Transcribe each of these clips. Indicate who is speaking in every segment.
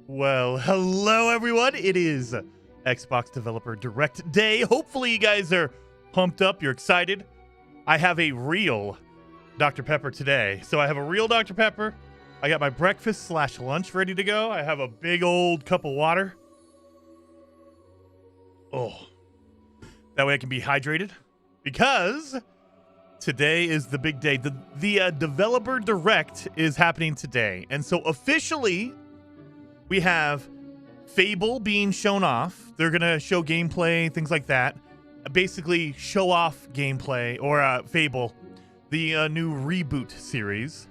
Speaker 1: Well, hello everyone. It is Xbox Developer Direct Day. Hopefully you guys are pumped up. You're excited. I have a real Dr. Pepper today. So I have a real Dr. Pepper. I got my breakfast / lunch ready to go. I have a big old cup of water. Oh, that way I can be hydrated because today is the big day. The Developer Direct is happening today. And so officially, we have Fable being shown off. They're going to show gameplay, things like that. Basically, show off gameplay, or Fable, the new Reboot series.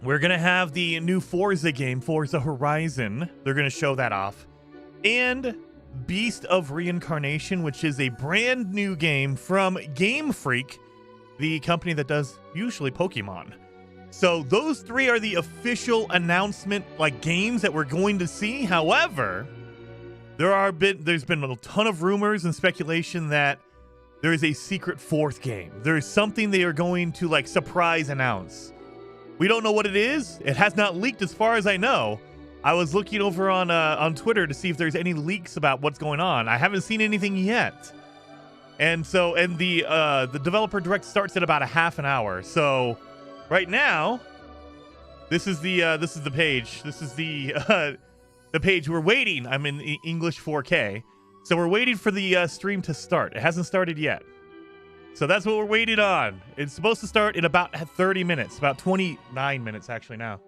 Speaker 1: We're going to have the new Forza game, Forza Horizon. They're going to show that off. And Beast of Reincarnation, which is a brand new game from Game Freak, the company that does usually Pokemon. So those three are the official announcement games that we're going to see. However, there's been a ton of rumors and speculation that there is a secret fourth game. There is something they are going to surprise announce. We don't know what it is. It has not leaked as far as I know. I was looking over on Twitter to see if there's any leaks about what's going on. I haven't seen anything yet. And the Developer Direct starts at about a half an hour. So right now, this is the page. This is the page we're waiting. I'm in English 4K, so we're waiting for the stream to start. It hasn't started yet, so that's what we're waiting on. It's supposed to start in about 30 minutes, about 29 minutes actually now.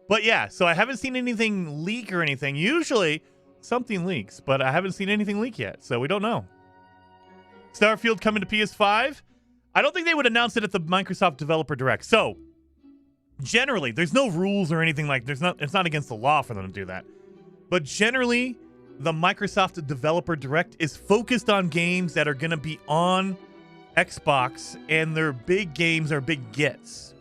Speaker 1: But yeah, so I haven't seen anything leak or anything. Usually something leaks, but I haven't seen anything leak yet, so we don't know. Starfield coming to PS5. I don't think they would announce it at the Microsoft Developer Direct. So, generally, there's no rules or anything it's not against the law for them to do that. But generally, the Microsoft Developer Direct is focused on games that are going to be on Xbox, and their big games are big gets.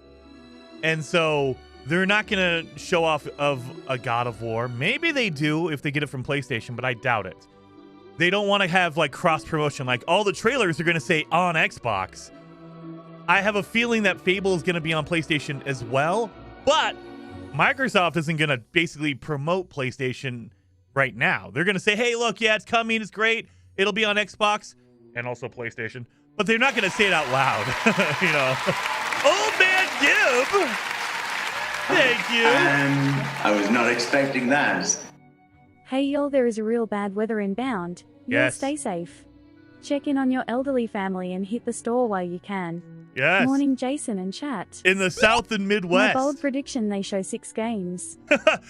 Speaker 1: And so, they're not going to show off of a God of War. Maybe they do if they get it from PlayStation, but I doubt it. They don't want to have cross-promotion. All the trailers are going to say on Xbox. I have a feeling that Fable is going to be on PlayStation as well, but Microsoft isn't going to basically promote PlayStation right now. They're going to say, hey, look, yeah, it's coming, it's great, it'll be on Xbox and also PlayStation, but they're not going to say it out loud. Old Man Gib! Thank you!
Speaker 2: I was not expecting that.
Speaker 3: Hey y'all, there is a real bad weather inbound.
Speaker 1: Yes.
Speaker 3: Stay safe. Check in on your elderly family and hit the store while you can.
Speaker 1: Yes.
Speaker 3: Morning, Jason and chat.
Speaker 1: In the South and Midwest.
Speaker 3: My bold prediction, they show 6 games.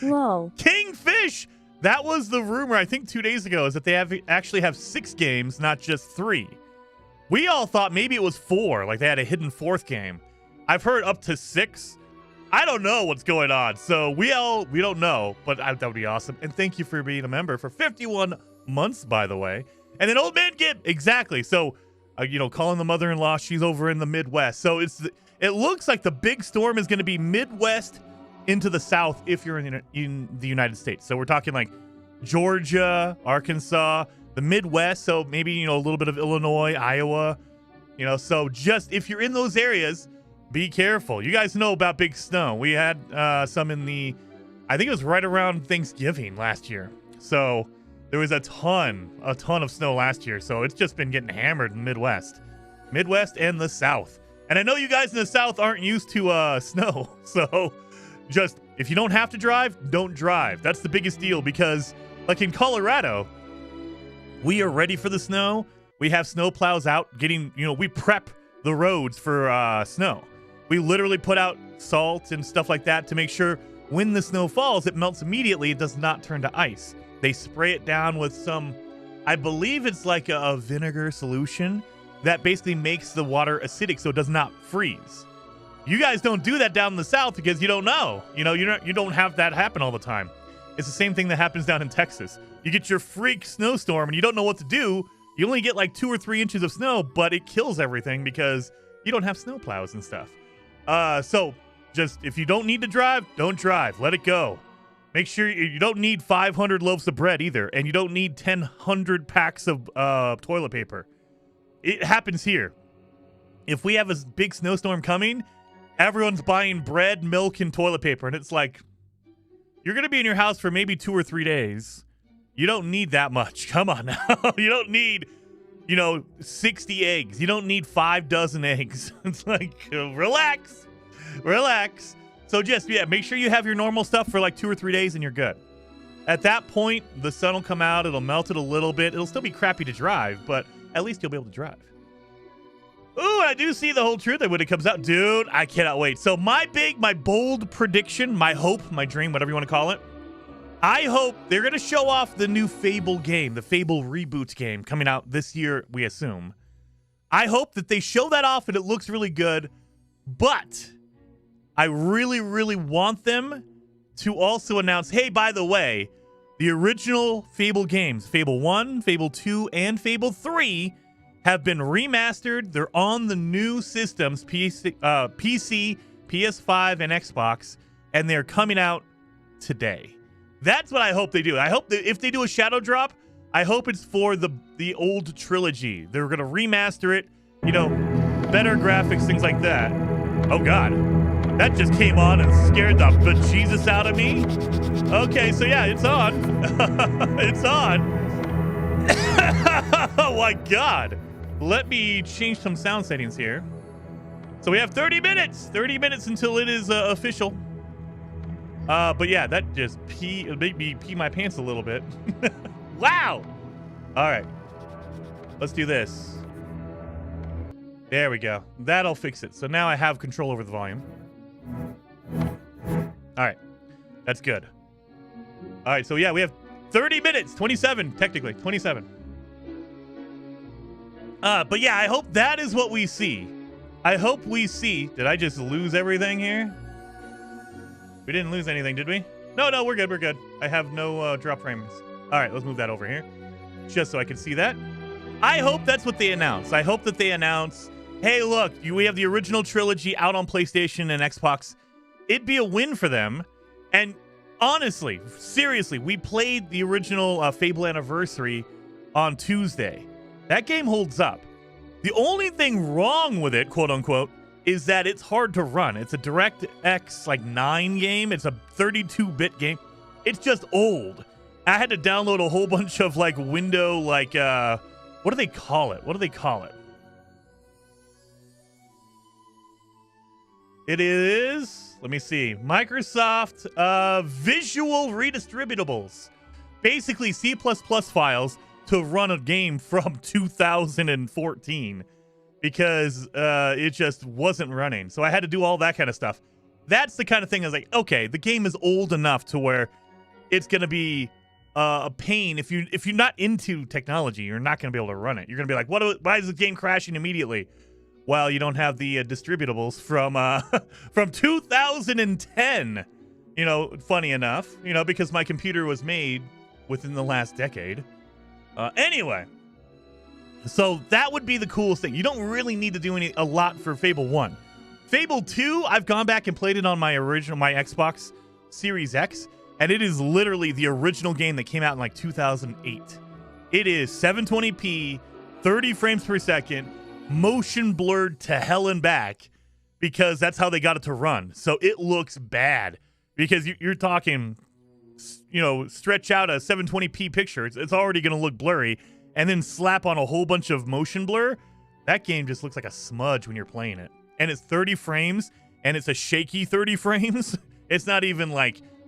Speaker 3: Lol.
Speaker 1: Kingfish! That was the rumor, I think 2 days ago, is that they actually have 6 games, not just 3. We all thought maybe it was 4, they had a hidden 4th game. I've heard up to 6. I don't know what's going on, so we don't know, but that would be awesome. And thank you for being a member for 51 months, by the way. And then Old Man Gib, exactly. So, calling the mother-in-law, she's over in the Midwest. So it looks like the big storm is going to be Midwest into the South if you're in the United States. So we're talking Georgia, Arkansas, the Midwest. So maybe, a little bit of Illinois, Iowa, so just if you're in those areas, be careful. You guys know about big snow. We had some I think it was right around Thanksgiving last year. So there was a ton of snow last year. So it's just been getting hammered in the Midwest and the South. And I know you guys in the South aren't used to snow. So just, if you don't have to drive, don't drive. That's the biggest deal because in Colorado, we are ready for the snow. We have snow plows out we prep the roads for snow. We literally put out salt and stuff like that to make sure when the snow falls, it melts immediately. It does not turn to ice. They spray it down with some, I believe it's a vinegar solution that basically makes the water acidic so it does not freeze. You guys don't do that down in the South because you don't know. You don't have that happen all the time. It's the same thing that happens down in Texas. You get your freak snowstorm and you don't know what to do. You only get 2 or 3 inches of snow, but it kills everything because you don't have snow plows and stuff. So just if you don't need to drive, don't drive. Let it go. Make sure you don't need 500 loaves of bread either, and you don't need 1,000 packs of toilet paper. It happens here. If we have a big snowstorm coming, everyone's buying bread, milk, and toilet paper. And it's like, you're going to be in your house for maybe 2 or 3 days. You don't need that much. Come on now. You don't need, 60 eggs. You don't need 5 dozen eggs. It's like, relax. So just, make sure you have your normal stuff for like 2 or 3 days and you're good. At that point, the sun will come out. It'll melt it a little bit. It'll still be crappy to drive, but at least you'll be able to drive. Ooh, I do see the whole truth when it comes out. Dude, I cannot wait. So my bold prediction, my hope, my dream, whatever you want to call it, I hope they're going to show off the new Fable game, the Fable Reboot game coming out this year, we assume. I hope that they show that off and it looks really good, but I really, really want them to also announce, hey, by the way, the original Fable games, Fable 1, Fable 2, and Fable 3, have been remastered. They're on the new systems, PC, PS5, and Xbox, and they're coming out today. That's what I hope they do. I hope that if they do a shadow drop, I hope it's for the old trilogy. They're going to remaster it, better graphics, things like that. Oh, God. That just came on and scared the bejesus out of me. Okay, so yeah, it's on. It's on. Oh, my God. Let me change some sound settings here. So we have 30 minutes. 30 minutes until it is official. But yeah, that just made me pee my pants a little bit. Wow. All right. Let's do this. There we go. That'll fix it. So now I have control over the volume. All right. That's good. All right. So yeah, we have 30 minutes. 27, technically. 27. But yeah, I hope that is what we see. I hope we see. Did I just lose everything here? We didn't lose anything, did we? No, we're good. We're good. I have no drop frames. All right, let's move that over here, just so I can see that. I hope that's what they announce. I hope that they announce, hey, look, we have the original trilogy out on PlayStation and Xbox. It'd be a win for them. And honestly, seriously, we played the original Fable Anniversary on Tuesday. That game holds up. The only thing wrong with it, quote unquote, is that it's hard to run. It's a DirectX 9 game. It's a 32-bit game. It's just old. I had to download a whole bunch of window what do they call it? It is, let me see, Microsoft Visual Redistributables. Basically C++ files to run a game from 2014 because it just wasn't running. So I had to do all that kind of stuff. That's the kind of thing I was like, okay, the game is old enough to where it's going to be a pain. If you're not into technology, you're not going to be able to run it. You're going to be like, why is the game crashing immediately? Well, you don't have the distributables from 2010. Funny enough, because my computer was made within the last decade. Anyway, so that would be the coolest thing. You don't really need to do a lot for Fable 1. Fable 2, I've gone back and played it on my Xbox Series X, and it is literally the original game that came out in 2008. It is 720p, 30 frames per second, motion blurred to hell and back, because that's how they got it to run. So it looks bad because you're talking, stretch out a 720p picture. It's already going to look blurry, and then slap on a whole bunch of motion blur. That game just looks like a smudge when you're playing it. And it's 30 frames, and it's a shaky 30 frames. It's not even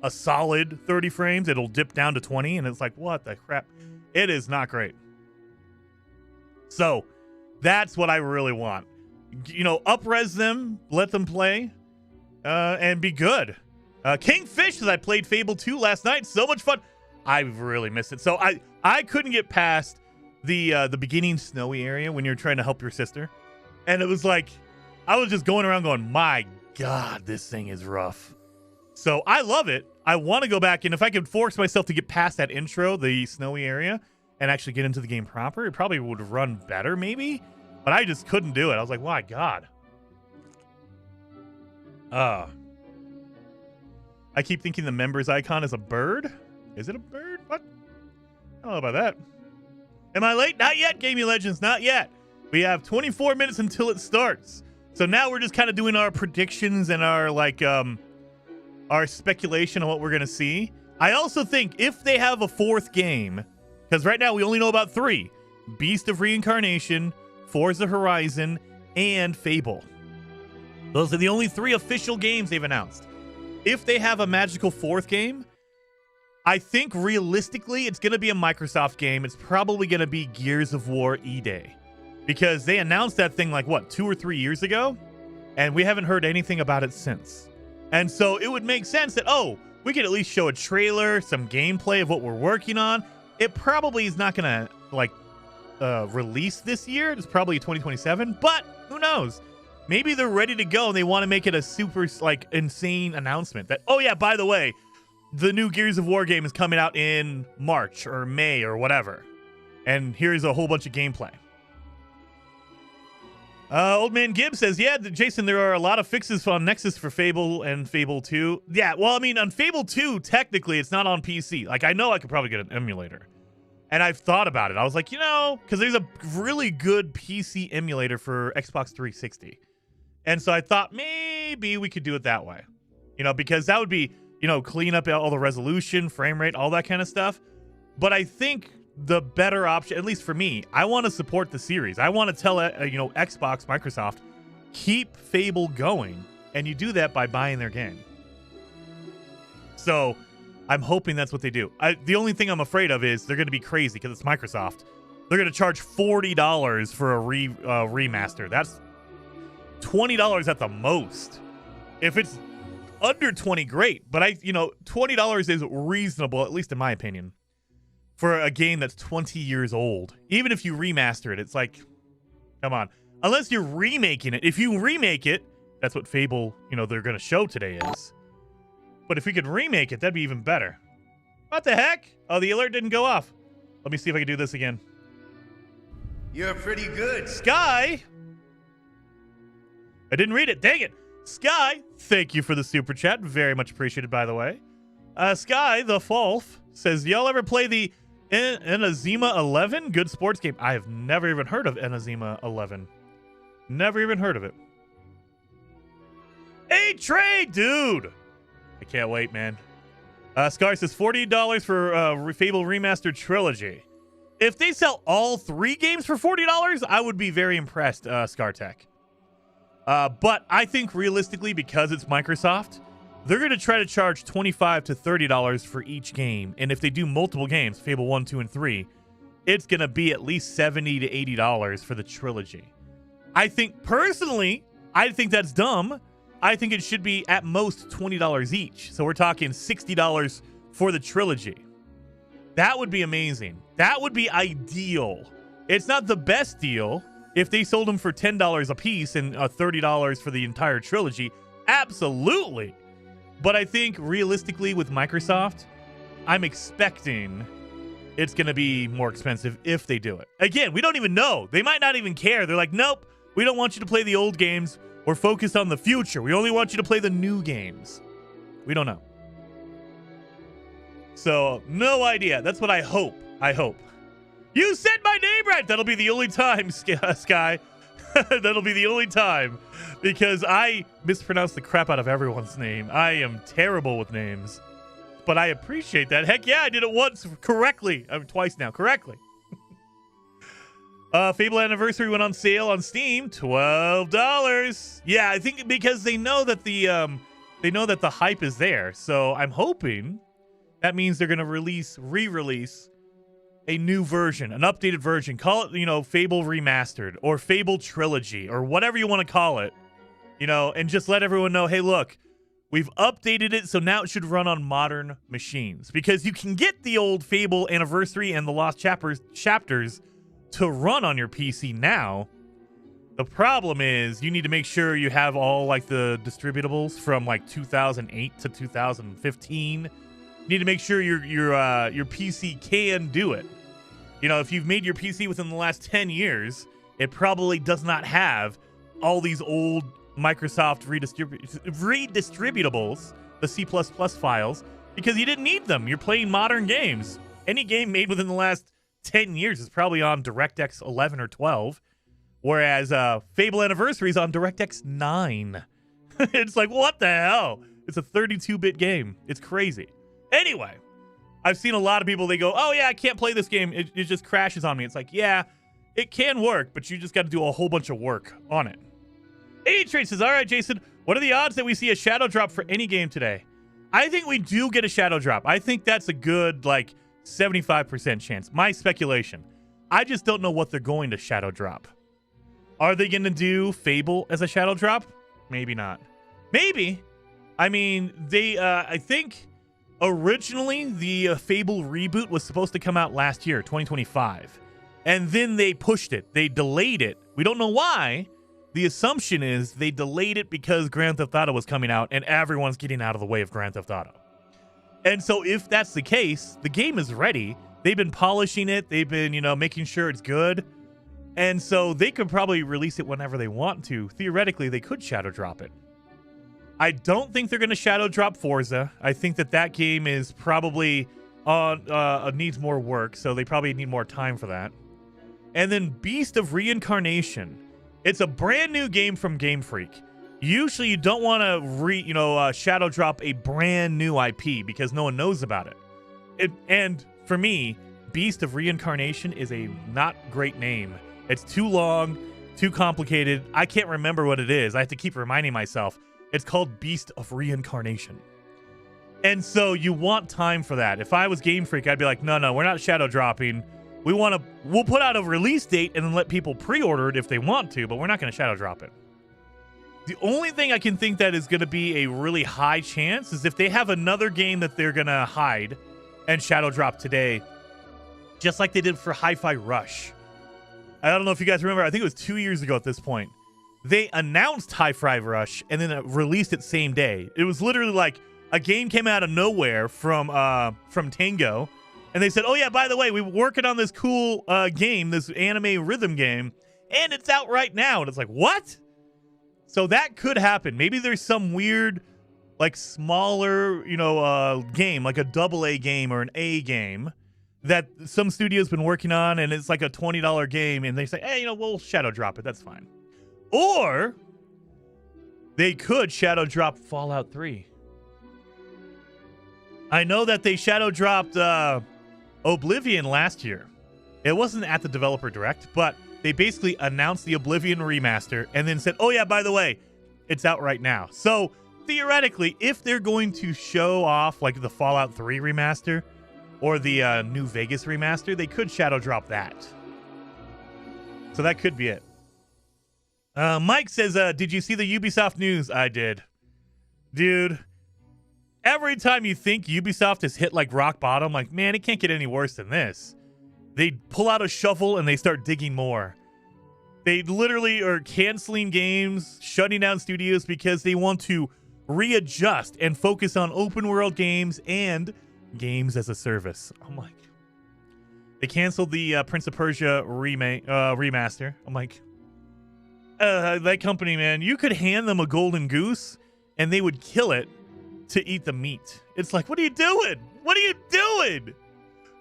Speaker 1: a solid 30 frames. It'll dip down to 20, and it's like, what the crap? It is not great. So that's what I really want. Up-res them, let them play, and be good. Kingfish, as I played Fable 2 last night. So much fun. I really missed it. So I couldn't get past the beginning snowy area when you're trying to help your sister. And it was like, I was just going around going, my God, this thing is rough. So I love it. I want to go back, and if I could force myself to get past that intro, the snowy area, and actually get into the game proper, it probably would run better maybe. But I just couldn't do it. I was like, my God. I keep thinking the members icon is a bird. Is it a bird? What? I don't know about that. Am I late? Not yet, Gaming Legends. Not yet. We have 24 minutes until it starts. So now we're just kind of doing our predictions and our our speculation on what we're going to see. I also think if they have a fourth game, because right now we only know about 3, Beast of Reincarnation, Forza Horizon, and Fable. Those are the only 3 official games they've announced. If they have a magical fourth game, I think realistically it's going to be a Microsoft game. It's probably going to be Gears of War E-Day, because they announced that thing like, what, 2 or 3 years ago? And we haven't heard anything about it since. And so it would make sense that, oh, we could at least show a trailer, some gameplay of what we're working on. It probably is not going to release this year. It's probably 2027, but who knows? Maybe they're ready to go and they want to make it a super insane announcement that, oh yeah, by the way, the new Gears of War game is coming out in March or May or whatever. And here's a whole bunch of gameplay. Old Man Gibbs says, yeah, Jason, there are a lot of fixes on Nexus for Fable and Fable 2. Yeah, well, I mean, on Fable 2, technically, it's not on PC. Like, I know I could probably get an emulator. And I've thought about it. I was like, because there's a really good PC emulator for Xbox 360. And so I thought maybe we could do it that way. Because that would be, clean up all the resolution, frame rate, all that kind of stuff. But I think the better option, at least for me, I want to support the series. I want to tell Xbox, Microsoft, keep Fable going, and you do that by buying their game. So I'm hoping that's what they do. The only thing I'm afraid of is they're going to be crazy because it's Microsoft. They're going to charge $40 for a remaster. That's $20 at the most. If it's under 20, great. But $20 is reasonable, at least in my opinion, for a game that's 20 years old. Even if you remaster it, it's like, come on. Unless you're remaking it. If you remake it, that's what Fable, they're going to show today is. But if we could remake it, that'd be even better. What the heck? Oh, the alert didn't go off. Let me see if I can do this again.
Speaker 4: You're pretty good.
Speaker 1: Sky! I didn't read it. Dang it. Sky, thank you for the super chat. Very much appreciated, by the way. Sky, the Falf, says, y'all ever play the Enazima 11? Good sports game. I have never even heard of Enazima 11. Never even heard of it. Hey, Trey, dude! I can't wait, man. Scar says $40 for Fable Remastered Trilogy. If they sell all 3 games for $40, I would be very impressed, ScarTech. But I think realistically, because it's Microsoft, they're going to try to charge $25 to $30 for each game. And if they do multiple games, Fable 1, 2, and 3, it's going to be at least $70 to $80 for the trilogy. I think, personally, I think that's dumb. I think it should be at most $20 each. So we're talking $60 for the trilogy. That would be amazing. That would be ideal. It's not the best deal. If they sold them for $10 a piece and $30 for the entire trilogy, absolutely. But I think realistically with Microsoft, I'm expecting it's going to be more expensive if they do it. Again, we don't even know. They might not even care. They're like, nope, we don't want you to play the old games. We're focused on the future. We only want you to play the new games. We don't know. So, no idea. That's what I hope. I hope. You said my name right. That'll be the only time, Sky. That'll be the only time. Because I mispronounce the crap out of everyone's name. I am terrible with names. But I appreciate that. Heck yeah, I did it once correctly. Twice now. Correctly. Fable Anniversary went on sale on Steam. $12. Yeah, I think because they know that the hype is there. So I'm hoping that means they're going to re-release a new version, an updated version. Call it, Fable Remastered or Fable Trilogy or whatever you want to call it, and just let everyone know, hey, look, we've updated it, so now it should run on modern machines. Because you can get the old Fable Anniversary and the Lost Chapters to run on your PC now. The problem is you need to make sure you have all the distributables from 2008 to 2015. You need to make sure your PC can do it. If you've made your PC within the last 10 years, it probably does not have all these old Microsoft redistributables, the C++ files, because you didn't need them. You're playing modern games. Any game made within the last 10 years is probably on DirectX 11 or 12, Whereas Fable Anniversary is on DirectX 9. It's like, what the hell? It's a 32-bit game. It's crazy. Anyway, I've seen a lot of people, they go, oh yeah, I can't play this game. It just crashes on me. It's like, yeah, it can work, but you just got to do a whole bunch of work on it. A-Trade says, all right, Jason, what are the odds that we see a shadow drop for any game today? I think we do get a shadow drop. I think that's a good, 75% chance. My speculation. I just don't know what they're going to shadow drop. Are they going to do Fable as a shadow drop? Maybe not. Maybe. I mean, I think originally the Fable Reboot was supposed to come out last year, 2025. And then they pushed it. They delayed it. We don't know why. The assumption is they delayed it because Grand Theft Auto was coming out and everyone's getting out of the way of Grand Theft Auto. And so if that's the case, the game is ready. They've been polishing it. They've been, making sure it's good. And so they could probably release it whenever they want to. Theoretically, they could shadow drop it. I don't think they're going to shadow drop Forza. I think that game is probably needs more work, so they probably need more time for that. And then Beast of Reincarnation. It's a brand new game from Game Freak. Usually you don't want to shadow drop a brand new IP because no one knows about it. And for me, Beast of Reincarnation is a not great name. It's too long, too complicated. I can't remember what it is. I have to keep reminding myself. It's called Beast of Reincarnation. And so you want time for that. If I was Game Freak, I'd be like, no, we're not shadow dropping. We'll put out a release date and then let people pre-order it if they want to, but we're not going to shadow drop it. The only thing I can think that is going to be a really high chance is if they have another game that they're going to hide and shadow drop today, just like they did for Hi-Fi Rush. I don't know if you guys remember, I think it was 2 years ago at this point. They announced Hi-Fi Rush and then released it same day. It was literally like a game came out of nowhere from Tango, and they said, oh yeah, by the way, we were working on this cool game, this anime rhythm game, and it's out right now. And it's like, what? So that could happen. Maybe there's some weird, smaller, game, like a AA game or an A game that some studio's been working on, and it's like a $20 game, and they say, hey, we'll shadow drop it. That's fine. Or they could shadow drop Fallout 3. I know that they shadow dropped Oblivion last year. It wasn't at the developer direct, but they basically announced the Oblivion remaster and then said, oh yeah, by the way, it's out right now. So theoretically, if they're going to show off the Fallout 3 remaster or the New Vegas remaster, they could shadow drop that. So that could be it. Mike says, did you see the Ubisoft news? I did. Dude, every time you think Ubisoft has hit rock bottom, man, it can't get any worse than this. They pull out a shovel and they start digging more. They literally are canceling games, shutting down studios because they want to readjust and focus on open world games and games as a service. I'm like, they canceled the Prince of Persia remaster. I'm like, that company, man, you could hand them a golden goose and they would kill it to eat the meat. It's like, what are you doing? What are you doing?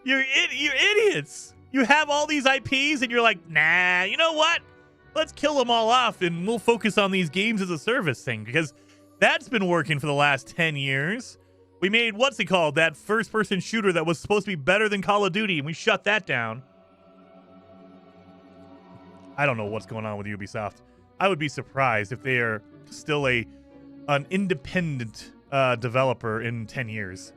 Speaker 1: You're idiots. You have all these IPs and you're like, nah, you know what? Let's kill them all off and we'll focus on these games as a service thing because that's been working for the last 10 years. We made, what's it called? That first-person shooter that was supposed to be better than Call of Duty, and we shut that down. I don't know what's going on with Ubisoft. I would be surprised if they are still an independent developer in 10 years.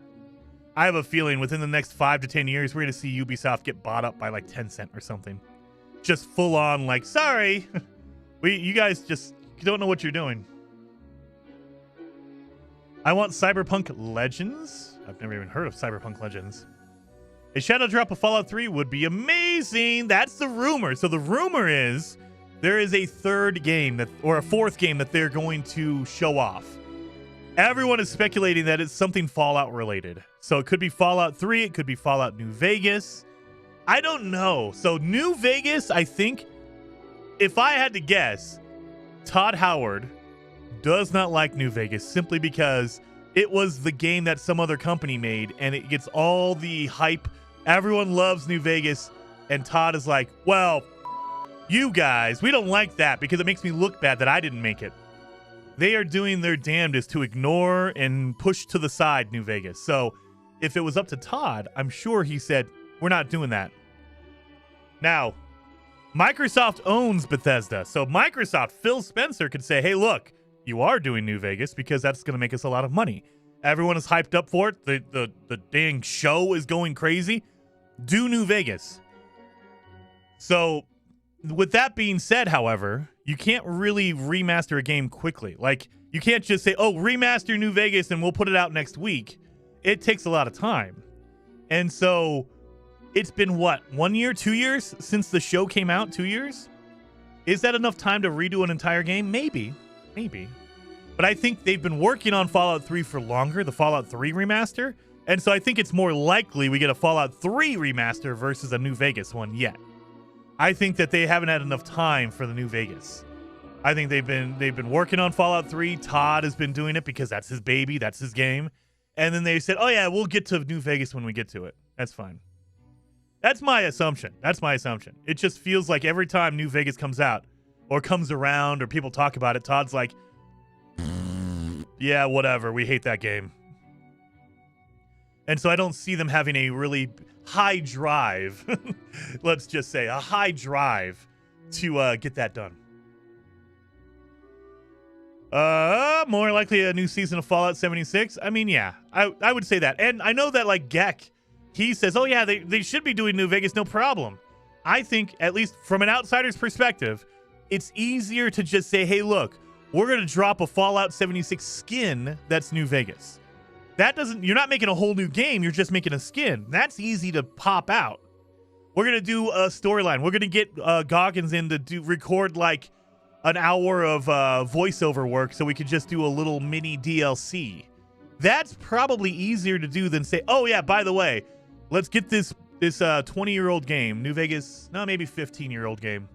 Speaker 1: I have a feeling within the next 5 to 10 years, we're going to see Ubisoft get bought up by Tencent or something. Just full on sorry, you guys just don't know what you're doing. I want Cyberpunk Legends. I've never even heard of Cyberpunk Legends. A shadow drop of Fallout 3 would be amazing. That's the rumor. So the rumor is there is a third game or a fourth game that they're going to show off. Everyone is speculating that it's something Fallout related. So it could be Fallout 3. It could be Fallout New Vegas. I don't know. So New Vegas, I think, if I had to guess, Todd Howard does not like New Vegas simply because it was the game that some other company made and it gets all the hype. Everyone loves New Vegas and Todd is like, well, You guys, we don't like that because it makes me look bad that I didn't make it. They are doing their damnedest to ignore and push to the side New Vegas. So if it was up to Todd, I'm sure he said, we're not doing that. Now, Microsoft owns Bethesda. So Microsoft, Phil Spencer, could say, hey, look, you are doing New Vegas because that's going to make us a lot of money. Everyone is hyped up for it. The dang show is going crazy. Do New Vegas. So with that being said, however, you can't really remaster a game quickly. Like, you can't just say, oh, remaster New Vegas and we'll put it out next week. It takes a lot of time. And so it's been, what, 1 year, 2 years since the show came out? 2 years? Is that enough time to redo an entire game? Maybe. But I think they've been working on Fallout 3 for longer, the Fallout 3 remaster. And so I think it's more likely we get a Fallout 3 remaster versus a New Vegas one yet. I think that they haven't had enough time for the New Vegas. I think they've been working on Fallout 3. Todd has been doing it because that's his baby, that's his game. And then they said, oh yeah, we'll get to New Vegas when we get to it. That's fine. That's my assumption. It just feels like every time New Vegas comes out or comes around or people talk about it, Todd's like, yeah, whatever. We hate that game. And so I don't see them having a really high drive, let's just say, a high drive to get that done. More likely a new season of Fallout 76. I mean, yeah, I would say that. And I know that, like, Geck, he says, oh, yeah, they should be doing New Vegas, no problem. I think, at least from an outsider's perspective, it's easier to just say, hey, look, we're going to drop a Fallout 76 skin that's New Vegas. You're not making a whole new game, you're just making a skin. That's easy to pop out. We're going to do a storyline. We're going to get Goggins in to record like an hour of voiceover work so we could just do a little mini DLC. That's probably easier to do than say, oh yeah, by the way, let's get this 20-year-old game, New Vegas, no, maybe 15-year-old game.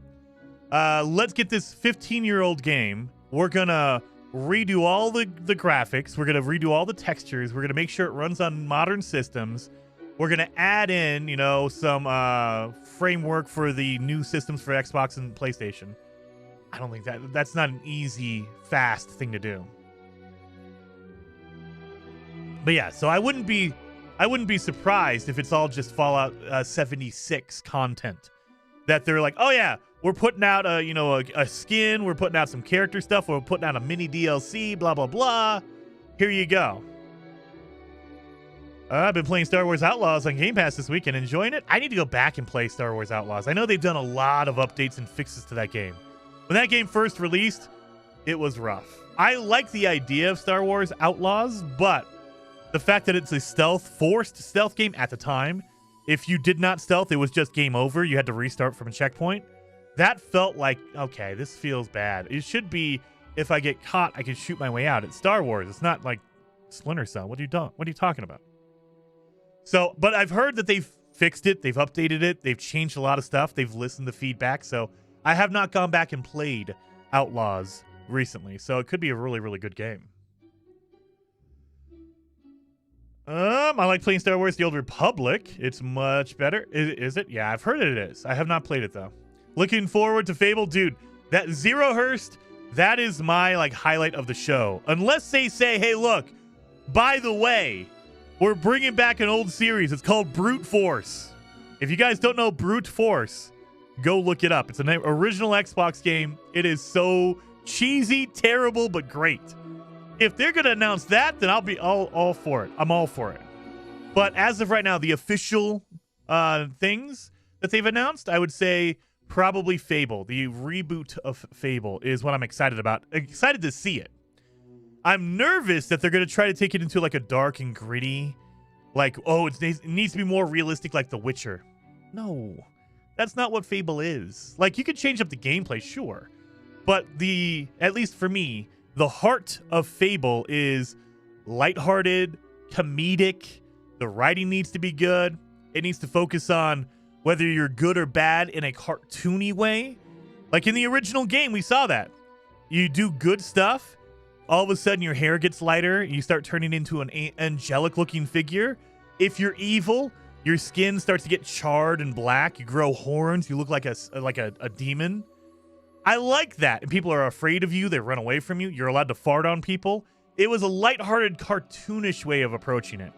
Speaker 1: Let's get this 15-year-old game. We're going to redo all the graphics. We're going to redo all the textures. We're going to make sure it runs on modern systems. We're going to add in, some framework for the new systems for Xbox and PlayStation. I don't think that's not an easy, fast thing to do. But yeah, so I wouldn't be surprised if it's all just Fallout 76 content. That they're like, oh yeah, we're putting out a skin, we're putting out some character stuff, we're putting out a mini DLC, blah blah blah. Here you go. I've been playing Star Wars Outlaws on Game Pass this week and enjoying it. I need to go back and play Star Wars Outlaws. I know they've done a lot of updates and fixes to that game. When that game first released, it was rough. I like the idea of Star Wars Outlaws, but the fact that it's a forced stealth game at the time, if you did not stealth, it was just game over. You had to restart from a checkpoint. That felt like, okay, this feels bad. It should be, if I get caught, I can shoot my way out. It's Star Wars. It's not like Splinter Cell. What are you talking about? So, but I've heard that they've fixed it. They've updated it. They've changed a lot of stuff. They've listened to feedback. So I have not gone back and played Outlaws recently. So it could be a really, really good game. I like playing Star Wars The Old Republic. It's much better. Is it? Yeah, I've heard it is. I have not played it, though. Looking forward to Fable. Dude, that Zerohurst, that is my, highlight of the show. Unless they say, hey, look, by the way, we're bringing back an old series. It's called Brute Force. If you guys don't know Brute Force, go look it up. It's an original Xbox game. It is so cheesy, terrible, but great. If they're going to announce that, then I'll be all for it. I'm all for it. But as of right now, the official things that they've announced, I would say probably Fable. The reboot of Fable is what I'm excited about. Excited to see it. I'm nervous that they're going to try to take it into a dark and gritty, it needs to be more realistic like The Witcher. No, that's not what Fable is. You could change up the gameplay, sure. But at least for me, the heart of Fable is lighthearted, comedic. The writing needs to be good. It needs to focus on whether you're good or bad in a cartoony way. Like in the original game, we saw that. You do good stuff, all of a sudden your hair gets lighter, you start turning into an angelic-looking figure. If you're evil, Your skin starts to get charred and black. You grow horns. You look like a demon. I like that. And people are afraid of you. They run away from you. You're allowed to fart on people. It was a lighthearted, cartoonish way of approaching it.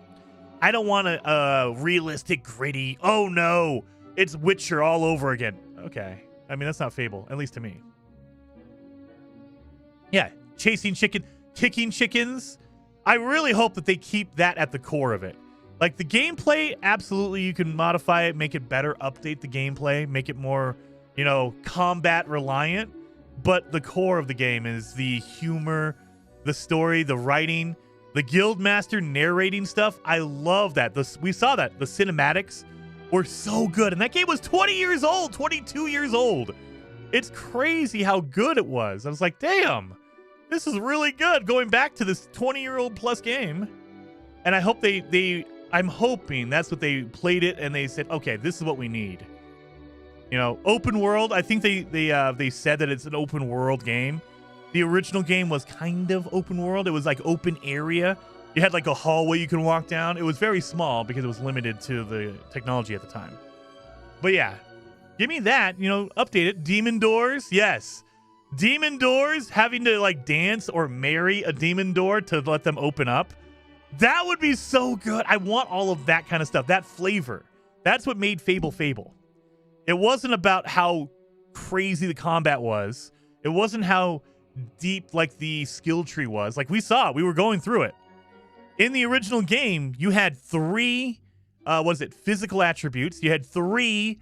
Speaker 1: I don't want a realistic, gritty, oh no, it's Witcher all over again. Okay. I mean, that's not Fable, at least to me. Yeah, chasing chicken, kicking chickens. I really hope that they keep that at the core of it. Like the gameplay, absolutely, you can modify it, make it better, update the gameplay, make it more, combat reliant. But the core of the game is the humor, the story, the writing, the Guildmaster narrating stuff. I love that. We saw that. The cinematics were so good. And that game was 20 years old, 22 years old. It's crazy how good it was. I was like, damn, this is really good. Going back to this 20-year-old plus game. And I hope I'm hoping that's what they played it and they said, okay, this is what we need. Open world. I think they said that it's an open world game. The original game was kind of open world. It was like open area. You had like a hallway you can walk down. It was very small because it was limited to the technology at the time. But yeah, give me that, update it. Demon doors. Yes. Demon doors, having to like dance or marry a demon door to let them open up. That would be so good. I want all of that kind of stuff, that flavor. That's what made Fable Fable. It wasn't about how crazy the combat was. It wasn't how deep like the skill tree was. Like we were going through it. In the original game, you had 3 physical attributes. You had 3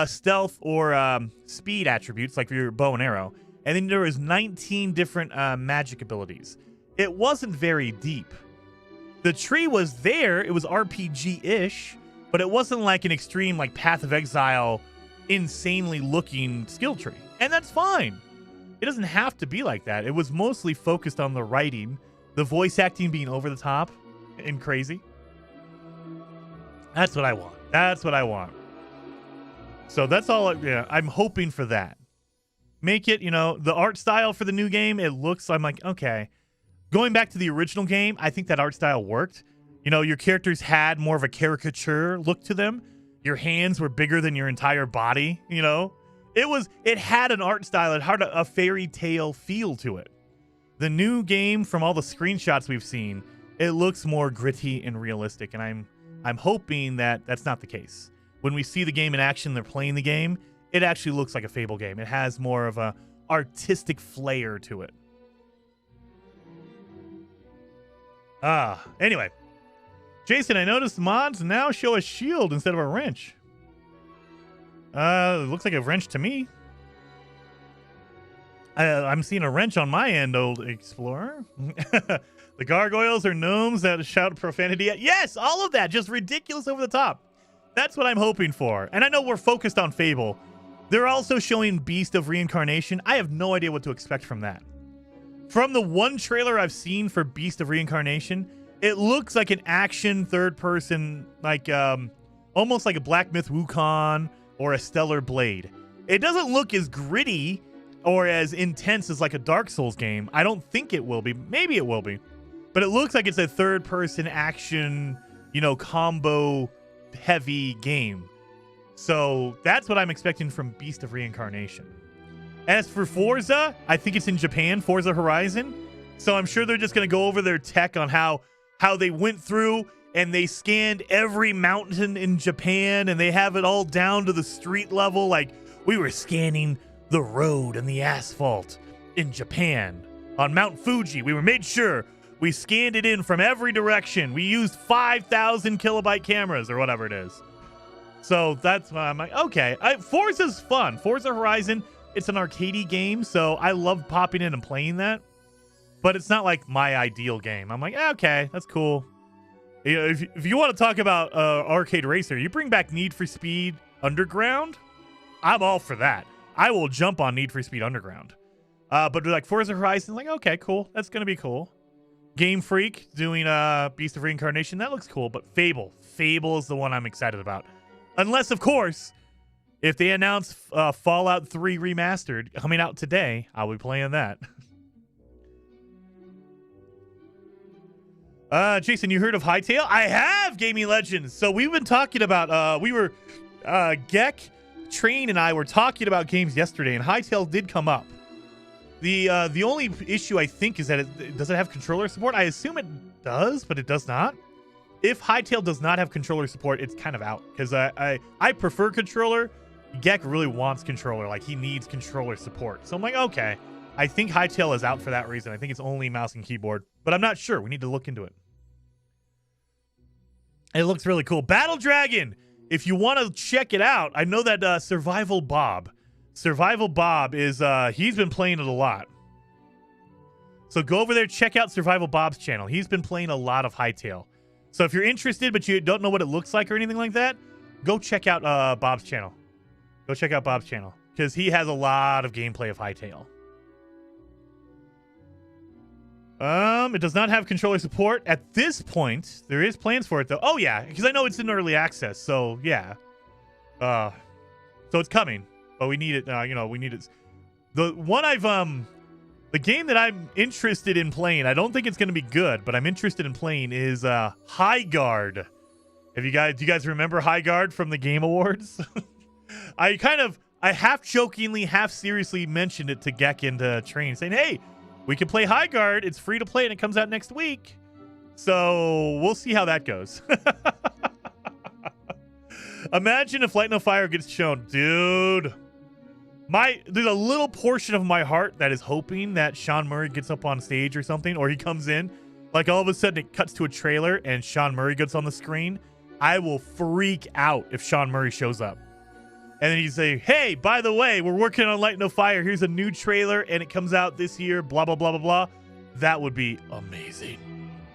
Speaker 1: stealth or speed attributes, like your bow and arrow. And then there was 19 different magic abilities. It wasn't very deep. The tree was there. It was RPG-ish, but it wasn't like an extreme like Path of Exile, insanely looking skill tree. And that's fine. It doesn't have to be like that. It was mostly focused on the writing, the voice acting being over the top and crazy. That's what I want. So that's all. I'm hoping for that. Make it, the art style for the new game, I'm like, okay. Going back to the original game, I think that art style worked. Your characters had more of a caricature look to them. Your hands were bigger than your entire body, It had an art style. It had a fairy tale feel to it. The new game, from all the screenshots we've seen, it looks more gritty and realistic, and I'm hoping that that's not the case. When we see the game in action, they're playing the game, it actually looks like a Fable game. It has more of a artistic flair to it. Anyway. Jason, I noticed mods now show a shield instead of a wrench. It looks like a wrench to me. I'm seeing a wrench on my end, old explorer. The gargoyles are gnomes that shout profanity at. Yes, all of that. Just ridiculous over the top. That's what I'm hoping for. And I know we're focused on Fable. They're also showing Beast of Reincarnation. I have no idea what to expect from that. From the one trailer I've seen for Beast of Reincarnation, it looks like an action third-person, like almost like a Black Myth Wukong or a Stellar Blade. It doesn't look as gritty or as intense as like a Dark Souls game. I don't think it will be. Maybe it will be. But it looks like it's a third-person action, combo-heavy game. So that's what I'm expecting from Beast of Reincarnation. As for Forza, I think it's in Japan, Forza Horizon. So I'm sure they're just going to go over their tech on how they went through and they scanned every mountain in Japan and they have it all down to the street level. Like, we were scanning the road and the asphalt in Japan. On Mount Fuji, we made sure we scanned it in from every direction. We used 5,000 kilobyte cameras or whatever it is. So that's why I'm like, okay. Forza's fun. Forza Horizon, it's an arcadey game, so I love popping in and playing that. But it's not like my ideal game. I'm like, okay, that's cool. If you want to talk about arcade racer, you bring back Need for Speed Underground, I'm all for that. I will jump on Need for Speed Underground. But like Forza Horizon, like, okay, cool. That's going to be cool. Game Freak doing Beast of Reincarnation, that looks cool. But Fable is the one I'm excited about. Unless, of course, if they announce Fallout 3 Remastered coming out today, I'll be playing that. Jason, you heard of Hightail? I have, Gaming Legends. So we've been talking about, Gek, Train, and I were talking about games yesterday, and Hightail did come up. The only issue I think is that does it have controller support? I assume it does, but it does not. If Hightail does not have controller support, it's kind of out because I prefer controller. Gek really wants controller, like he needs controller support. So I'm like, okay, I think Hightail is out for that reason. I think it's only mouse and keyboard, but I'm not sure. We need to look into it. It looks really cool. Battle Dragon. If you want to check it out, I know that Survival Bob is he's been playing it a lot. So go over there, check out Survival Bob's channel. He's been playing a lot of Hightail. So if you're interested but you don't know what it looks like or anything like that, go check out Bob's channel. Go check out Bob's channel because he has a lot of gameplay of Hightail. It does not have controller support at this point. There is plans for it though. Oh yeah, because I know it's in early access. So yeah, so it's coming, but we need it. We need it. The one the game that I'm interested in playing. I don't think it's going to be good, but I'm interested in playing is High Guard. Do you guys remember High Guard from the Game Awards? I half jokingly, half seriously mentioned it to Gek and to Train, saying, "Hey, we can play High Guard. It's free to play and it comes out next week." So we'll see how that goes. Imagine if Light No Fire gets shown. Dude, there's a little portion of my heart that is hoping that Sean Murray gets up on stage or something, or he comes in. Like all of a sudden it cuts to a trailer and Sean Murray gets on the screen. I will freak out if Sean Murray shows up. And then you say, "Hey, by the way, we're working on Light No Fire. Here's a new trailer, and it comes out this year, blah, blah, blah, blah, blah." That would be amazing.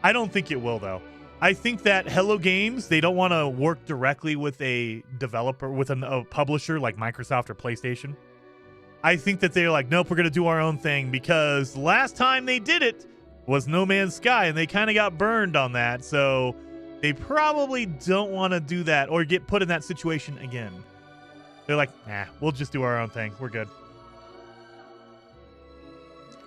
Speaker 1: I don't think it will, though. I think that Hello Games, they don't want to work directly with a developer, with a publisher like Microsoft or PlayStation. I think that they're like, nope, we're going to do our own thing because last time they did it was No Man's Sky, and they kind of got burned on that. So they probably don't want to do that or get put in that situation again. They're like, nah, we'll just do our own thing. We're good.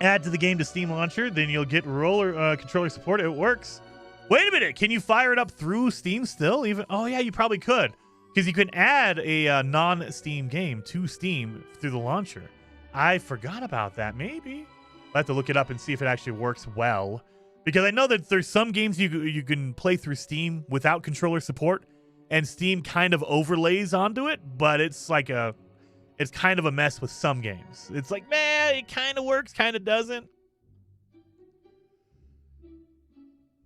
Speaker 1: Add to the game to Steam Launcher, then you'll get controller support. It works. Wait a minute. Can you fire it up through Steam still? Oh, yeah, you probably could. Because you can add a non-Steam game to Steam through the launcher. I forgot about that. Maybe. I'll have to look it up and see if it actually works well. Because I know that there's some games you can play through Steam without controller support. And Steam kind of overlays onto it, but it's kind of a mess with some games. It's like, man, it kind of works, kind of doesn't.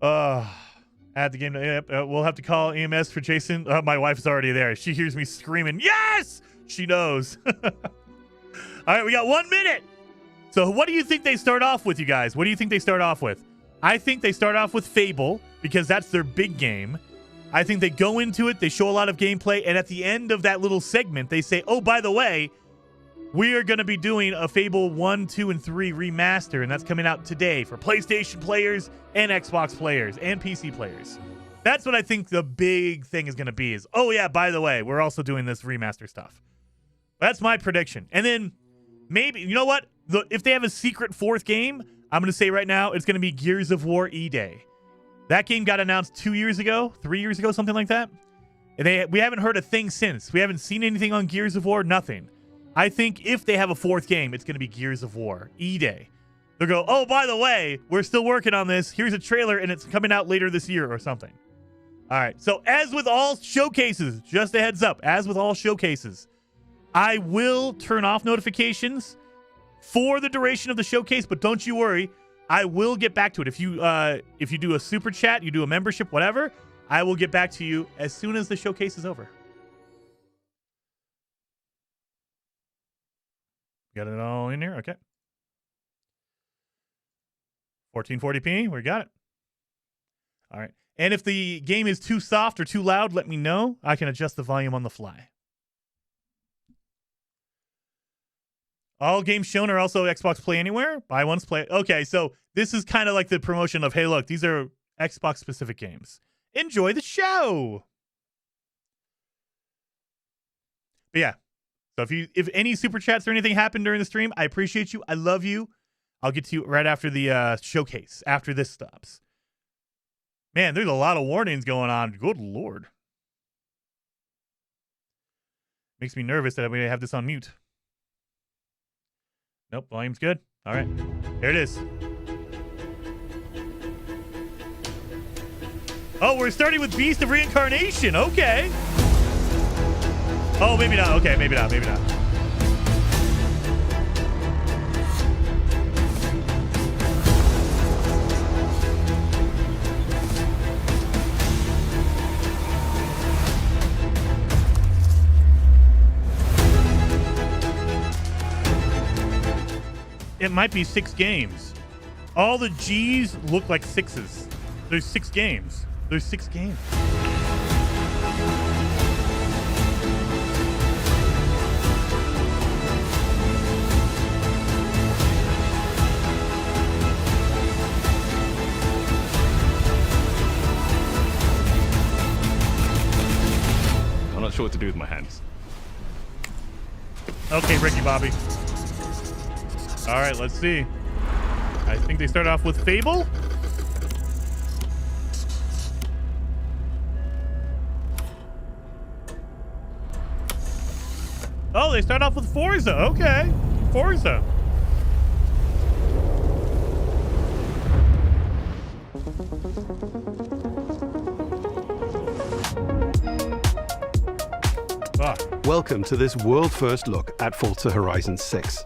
Speaker 1: Add the game to, we'll have to call EMS for Jason. My wife's already there. She hears me screaming, yes! She knows. All right, we got 1 minute. So what do you think they start off with, you guys? What do you think they start off with? I think they start off with Fable, because that's their big game. I think they go into it, they show a lot of gameplay, and at the end of that little segment, they say, oh, by the way, we are going to be doing a Fable 1, 2, and 3 remaster, and that's coming out today for PlayStation players and Xbox players and PC players. That's what I think the big thing is going to be is, oh, yeah, by the way, we're also doing this remaster stuff. That's my prediction. And then maybe, you know what? If they have a secret fourth game, I'm going to say right now, it's going to be Gears of War E-Day. That game got announced 2 years ago, 3 years ago, something like that. And we haven't heard a thing since. We haven't seen anything on Gears of War, nothing. I think if they have a fourth game, it's going to be Gears of War E-Day. They'll go, oh, by the way, we're still working on this. Here's a trailer, and it's coming out later this year or something. All right. So as with all showcases, just a heads up, as with all showcases, I will turn off notifications for the duration of the showcase, but don't you worry. I will get back to it. If you do a super chat, you do a membership, whatever, I will get back to you as soon as the showcase is over. Got it all in here? Okay. 1440p, we got it. All right. And if the game is too soft or too loud, let me know. I can adjust the volume on the fly. All games shown are also Xbox Play Anywhere. Buy once, play. Okay, so this is kind of like the promotion of, hey, look, these are Xbox-specific games. Enjoy the show. But yeah, so if any super chats or anything happen during the stream, I appreciate you. I love you. I'll get to you right after the showcase, after this stops. Man, there's a lot of warnings going on. Good Lord. Makes me nervous that I'm going to have this on mute. Nope, volume's good. All right, there it is. Oh, we're starting with Beast of Reincarnation. Okay. Oh, maybe not. Okay, maybe not. It might be 6 games. All the G's look like 6s. There's 6 games. There's 6 games.
Speaker 5: I'm not sure what to do with my hands.
Speaker 1: Okay, Ricky Bobby. All right, let's see. I think they start off with Fable. Oh, they start off with Forza. Okay, Forza.
Speaker 6: Welcome to this world-first look at Forza Horizon 6.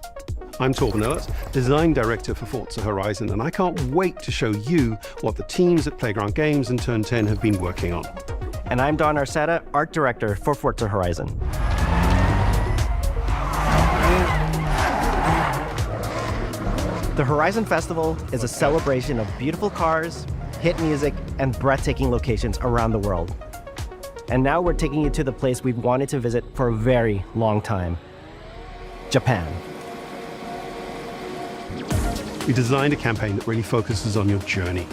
Speaker 6: I'm Torben Ehlert, Design Director for Forza Horizon, and I can't wait to show you what the teams at Playground Games and Turn 10 have been working on.
Speaker 7: And I'm Don Arceta, Art Director for Forza Horizon. The Horizon Festival is a celebration of beautiful cars, hit music, and breathtaking locations around the world. And now we're taking you to the place we've wanted to visit for a very long time, Japan.
Speaker 6: We designed a campaign that really focuses on your journey.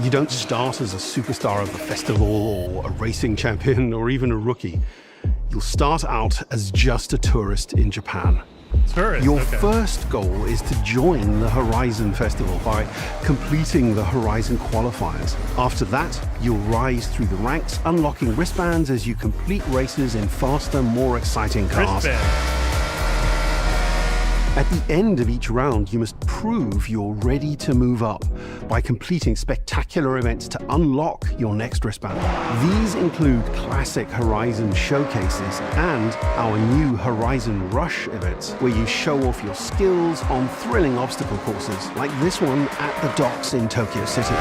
Speaker 6: You don't start as a superstar of the festival or a racing champion or even a rookie. You'll start out as just a tourist in Japan. Your first goal is to join the Horizon Festival by completing the Horizon qualifiers. After that, you'll rise through the ranks, unlocking wristbands as you complete races in faster, more exciting cars. At the end of each round, you must prove you're ready to move up by completing spectacular events to unlock your next wristband. These include classic Horizon showcases and our new Horizon Rush events, where you show off your skills on thrilling obstacle courses, like this one at the docks in Tokyo City.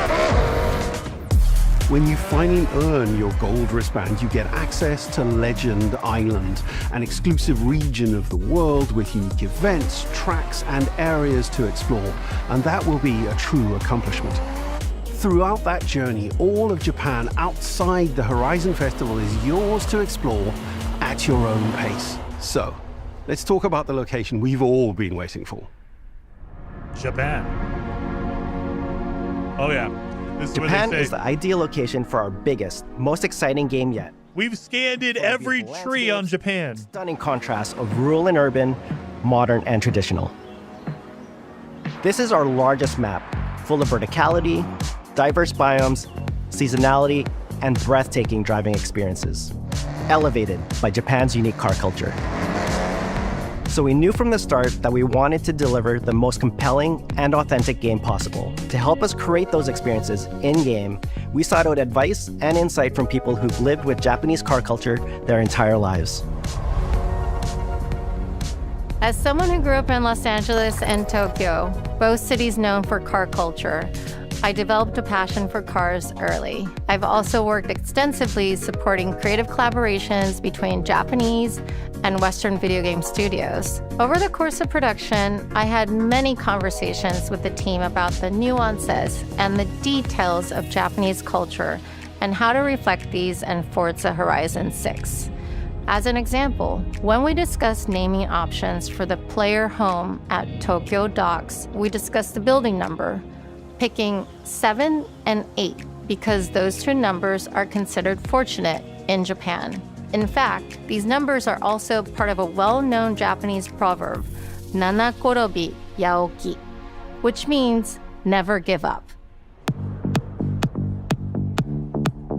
Speaker 6: When you finally earn your gold wristband, you get access to Legend Island, an exclusive region of the world with unique events, tracks, and areas to explore, and that will be a true accomplishment. Throughout that journey, all of Japan outside the Horizon Festival is yours to explore at your own pace. So, let's talk about the location we've all been waiting for.
Speaker 1: Japan. Oh yeah.
Speaker 7: Japan is the ideal location for our biggest, most exciting game yet.
Speaker 1: We've scanned every tree on Japan.
Speaker 7: Stunning contrast of rural and urban, modern and traditional. This is our largest map, full of verticality, diverse biomes, seasonality, and breathtaking driving experiences, elevated by Japan's unique car culture. So we knew from the start that we wanted to deliver the most compelling and authentic game possible. To help us create those experiences in-game, we sought out advice and insight from people who've lived with Japanese car culture their entire lives.
Speaker 8: As someone who grew up in Los Angeles and Tokyo, both cities known for car culture, I developed a passion for cars early. I've also worked extensively supporting creative collaborations between Japanese and Western video game studios. Over the course of production, I had many conversations with the team about the nuances and the details of Japanese culture and how to reflect these in Forza Horizon 6. As an example, when we discussed naming options for the player home at Tokyo Docks, we discussed the building number, picking 7 and 8 because those two numbers are considered fortunate in Japan. In fact, these numbers are also part of a well-known Japanese proverb, Nana Korobi Yaoki, which means never give up.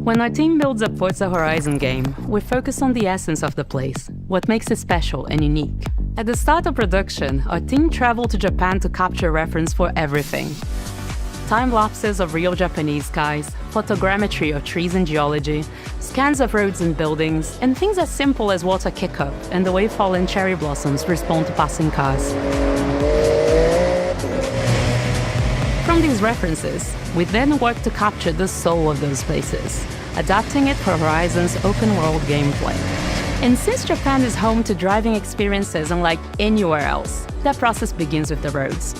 Speaker 9: When our team builds a Forza Horizon game, we focus on the essence of the place, what makes it special and unique. At the start of production, our team traveled to Japan to capture reference for everything. Time lapses of real Japanese skies, photogrammetry of trees and geology, scans of roads and buildings, and things as simple as water kick-up and the way fallen cherry blossoms respond to passing cars. From these references, we then work to capture the soul of those places, adapting it for Horizon's open-world gameplay. And since Japan is home to driving experiences unlike anywhere else, that process begins with the roads.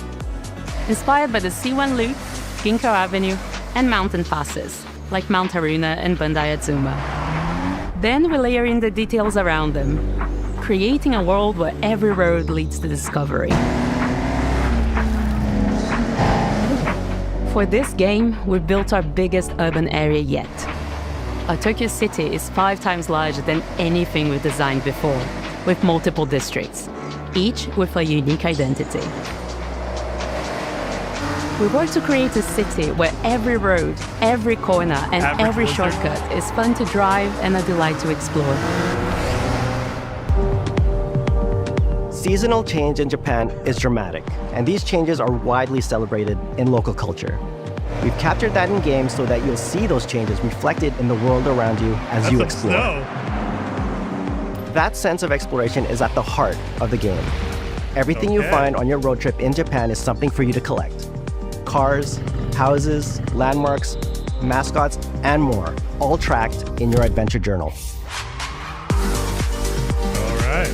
Speaker 9: Inspired by the C1 Loop, Ginkgo Avenue, and mountain passes, like Mount Haruna and Bandai Atsuma. Then we layer in the details around them, creating a world where every road leads to discovery. For this game, we built our biggest urban area yet. Our Tokyo city is 5 times larger than anything we've designed before, with multiple districts, each with a unique identity. We work to create a city where every road, every corner, and every shortcut is fun to drive and a delight to explore.
Speaker 7: Seasonal change in Japan is dramatic, and these changes are widely celebrated in local culture. We've captured that in games so that you'll see those changes reflected in the world around you as you explore. That sense of exploration is at the heart of the game. Everything you find on your road trip in Japan is something for you to collect. Cars, houses, landmarks, mascots, and more, all tracked in your adventure journal.
Speaker 1: All right.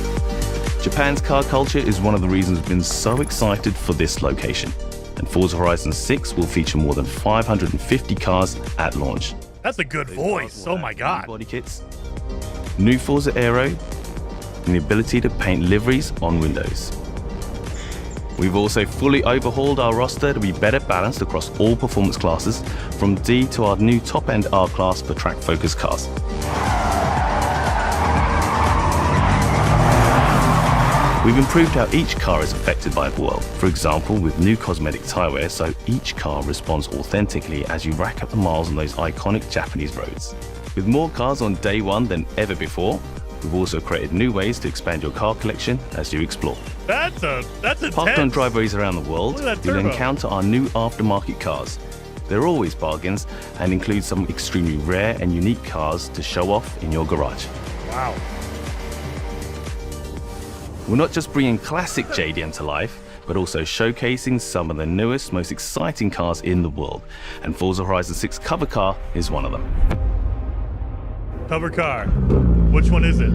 Speaker 5: Japan's car culture is one of the reasons we've been so excited for this location. And Forza Horizon 6 will feature more than 550 cars at launch.
Speaker 1: That's a good voice. Oh my god.
Speaker 5: Body kits, new Forza Aero, and the ability to paint liveries on windows. We've also fully overhauled our roster to be better balanced across all performance classes, from D to our new top-end R-Class for track-focused cars. We've improved how each car is affected by the world. For example, with new cosmetic tyre wear, so each car responds authentically as you rack up the miles on those iconic Japanese roads. With more cars on day one than ever before, we've also created new ways to expand your car collection as you explore.
Speaker 1: That's intense.
Speaker 5: Parked on driveways around the world,
Speaker 1: Look at that
Speaker 5: you'll
Speaker 1: turbo.
Speaker 5: encounter our new aftermarket cars. They're always bargains and include some extremely rare and unique cars to show off in your garage.
Speaker 1: Wow.
Speaker 5: We're not just bringing classic JDM to life, but also showcasing some of the newest, most exciting cars in the world. And Forza Horizon 6 cover car is one of them.
Speaker 1: Cover car. Which one is it?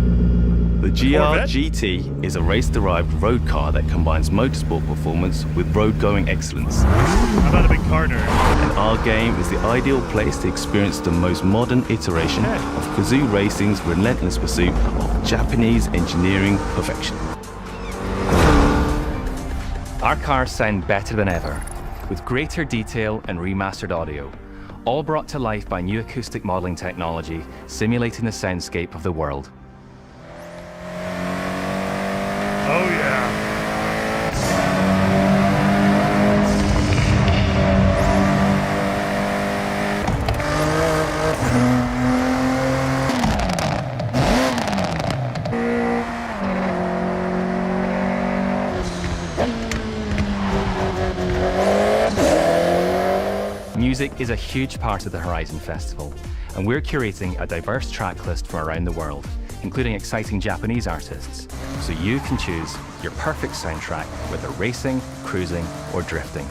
Speaker 5: The GR
Speaker 1: Corvette?
Speaker 5: GT is a race-derived road car that combines motorsport performance with road-going excellence.
Speaker 1: I'm not a big car nerd.
Speaker 5: And our game is the ideal place to experience the most modern iteration of Kazoo Racing's relentless pursuit of Japanese engineering perfection.
Speaker 10: Our cars sound better than ever, with greater detail and remastered audio, all brought to life by new acoustic modeling technology, simulating the soundscape of the world.
Speaker 1: Oh yeah.
Speaker 10: Music is a huge part of the Horizon Festival, and we're curating a diverse track list from around the world, including exciting Japanese artists, so you can choose your perfect soundtrack, whether racing, cruising, or drifting.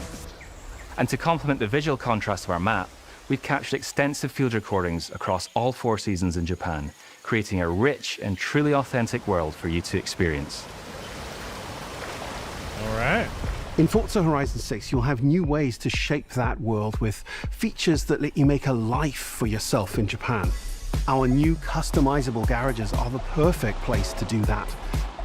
Speaker 10: And to complement the visual contrast of our map, we've captured extensive field recordings across all 4 seasons in Japan, creating a rich and truly authentic world for you to experience.
Speaker 1: All right.
Speaker 6: In Forza Horizon 6, you'll have new ways to shape that world with features that let you make a life for yourself in Japan. Our new customizable garages are the perfect place to do that.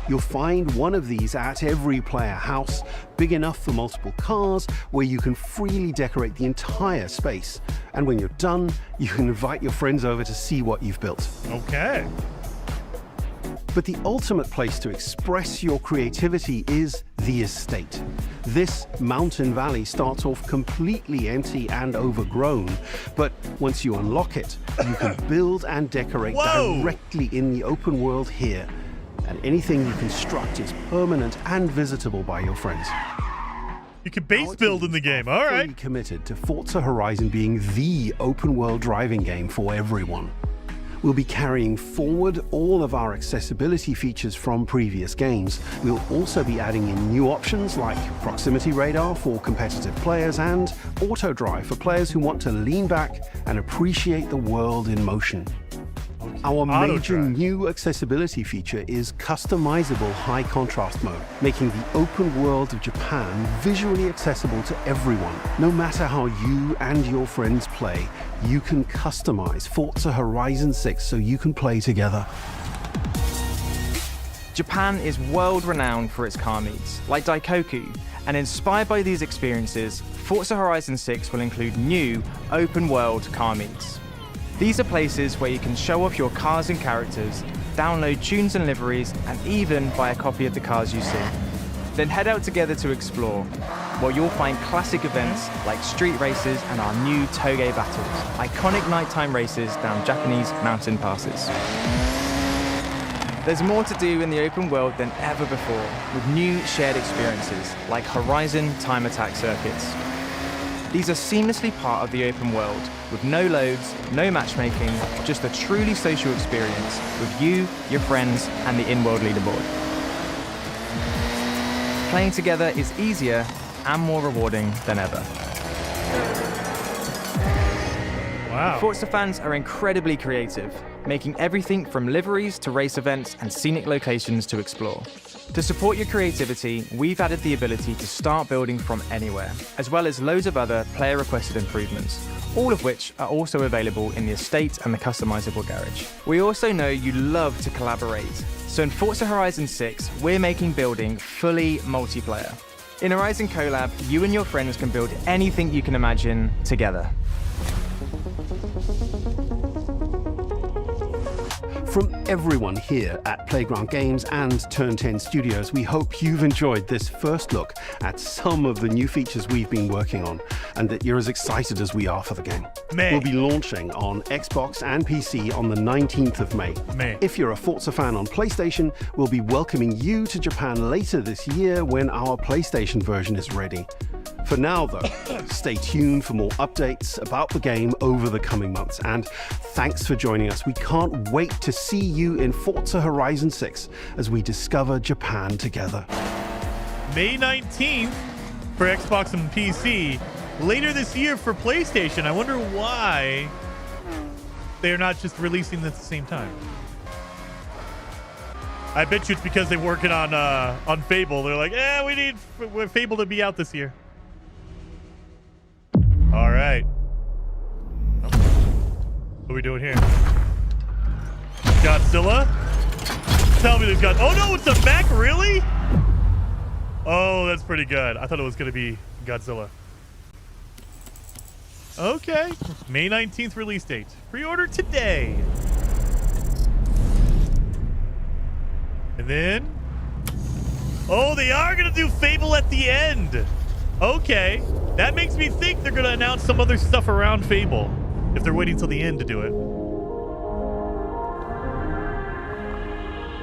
Speaker 6: You'll find one of these at every player house, big enough for multiple cars, where you can freely decorate the entire space. And when you're done, you can invite your friends over to see what you've built.
Speaker 1: Okay.
Speaker 6: But the ultimate place to express your creativity is the estate. This mountain valley starts off completely empty and overgrown, but once you unlock it, you can build and decorate directly in the open world here. And anything you construct is permanent and visitable by your friends.
Speaker 1: You can base build in the game. All right.
Speaker 6: Fully committed to Forza Horizon being the open world driving game for everyone. We'll be carrying forward all of our accessibility features from previous games. We'll also be adding in new options like proximity radar for competitive players and auto drive for players who want to lean back and appreciate the world in motion. Our major new accessibility feature is customizable high contrast mode, making the open world of Japan visually accessible to everyone. No matter how you and your friends play, you can customize Forza Horizon 6 so you can play together.
Speaker 11: Japan is world-renowned for its car meets, like Daikoku, and inspired by these experiences, Forza Horizon 6 will include new open-world car meets. These are places where you can show off your cars and characters, download tunes and liveries, and even buy a copy of the cars you see. Then head out together to explore, where you'll find classic events like street races and our new Toge battles, iconic nighttime races down Japanese mountain passes. There's more to do in the open world than ever before, with new shared experiences like Horizon time attack circuits. These are seamlessly part of the open world, with no loads, no matchmaking, just a truly social experience with you, your friends, and the in-world leaderboard. Playing together is easier and more rewarding than ever.
Speaker 1: Wow.
Speaker 11: Forza fans are incredibly creative, making everything from liveries to race events and scenic locations to explore. To support your creativity, we've added the ability to start building from anywhere, as well as loads of other player-requested improvements, all of which are also available in the estate and the customizable garage. We also know you love to collaborate, so in Forza Horizon 6, we're making building fully multiplayer. In Horizon Collab, you and your friends can build anything you can imagine together.
Speaker 6: From everyone here at Playground Games and Turn 10 Studios, we hope you've enjoyed this first look at some of the new features we've been working on, and that you're as excited as we are for the game. We'll be launching on Xbox and PC on the 19th of May. If you're a Forza fan on PlayStation, we'll be welcoming you to Japan later this year when our PlayStation version is ready. For now, though, stay tuned for more updates about the game over the coming months. And thanks for joining us. We can't wait to see you in Forza Horizon 6 as we discover Japan together.
Speaker 1: May 19th for Xbox and PC. Later this year for PlayStation. I wonder why they're not just releasing them at the same time. I bet you it's because they're working on Fable. They're like, we need Fable to be out this year. All right. What are we doing here? Godzilla? Tell me there's God. Oh no, it's a mech, really? Oh, that's pretty good. I thought it was going to be Godzilla. Okay. May 19th release date. Pre-order today. And then... oh, they are going to do Fable at the end. Okay. That makes me think they're going to announce some other stuff around Fable if they're waiting till the end to do it.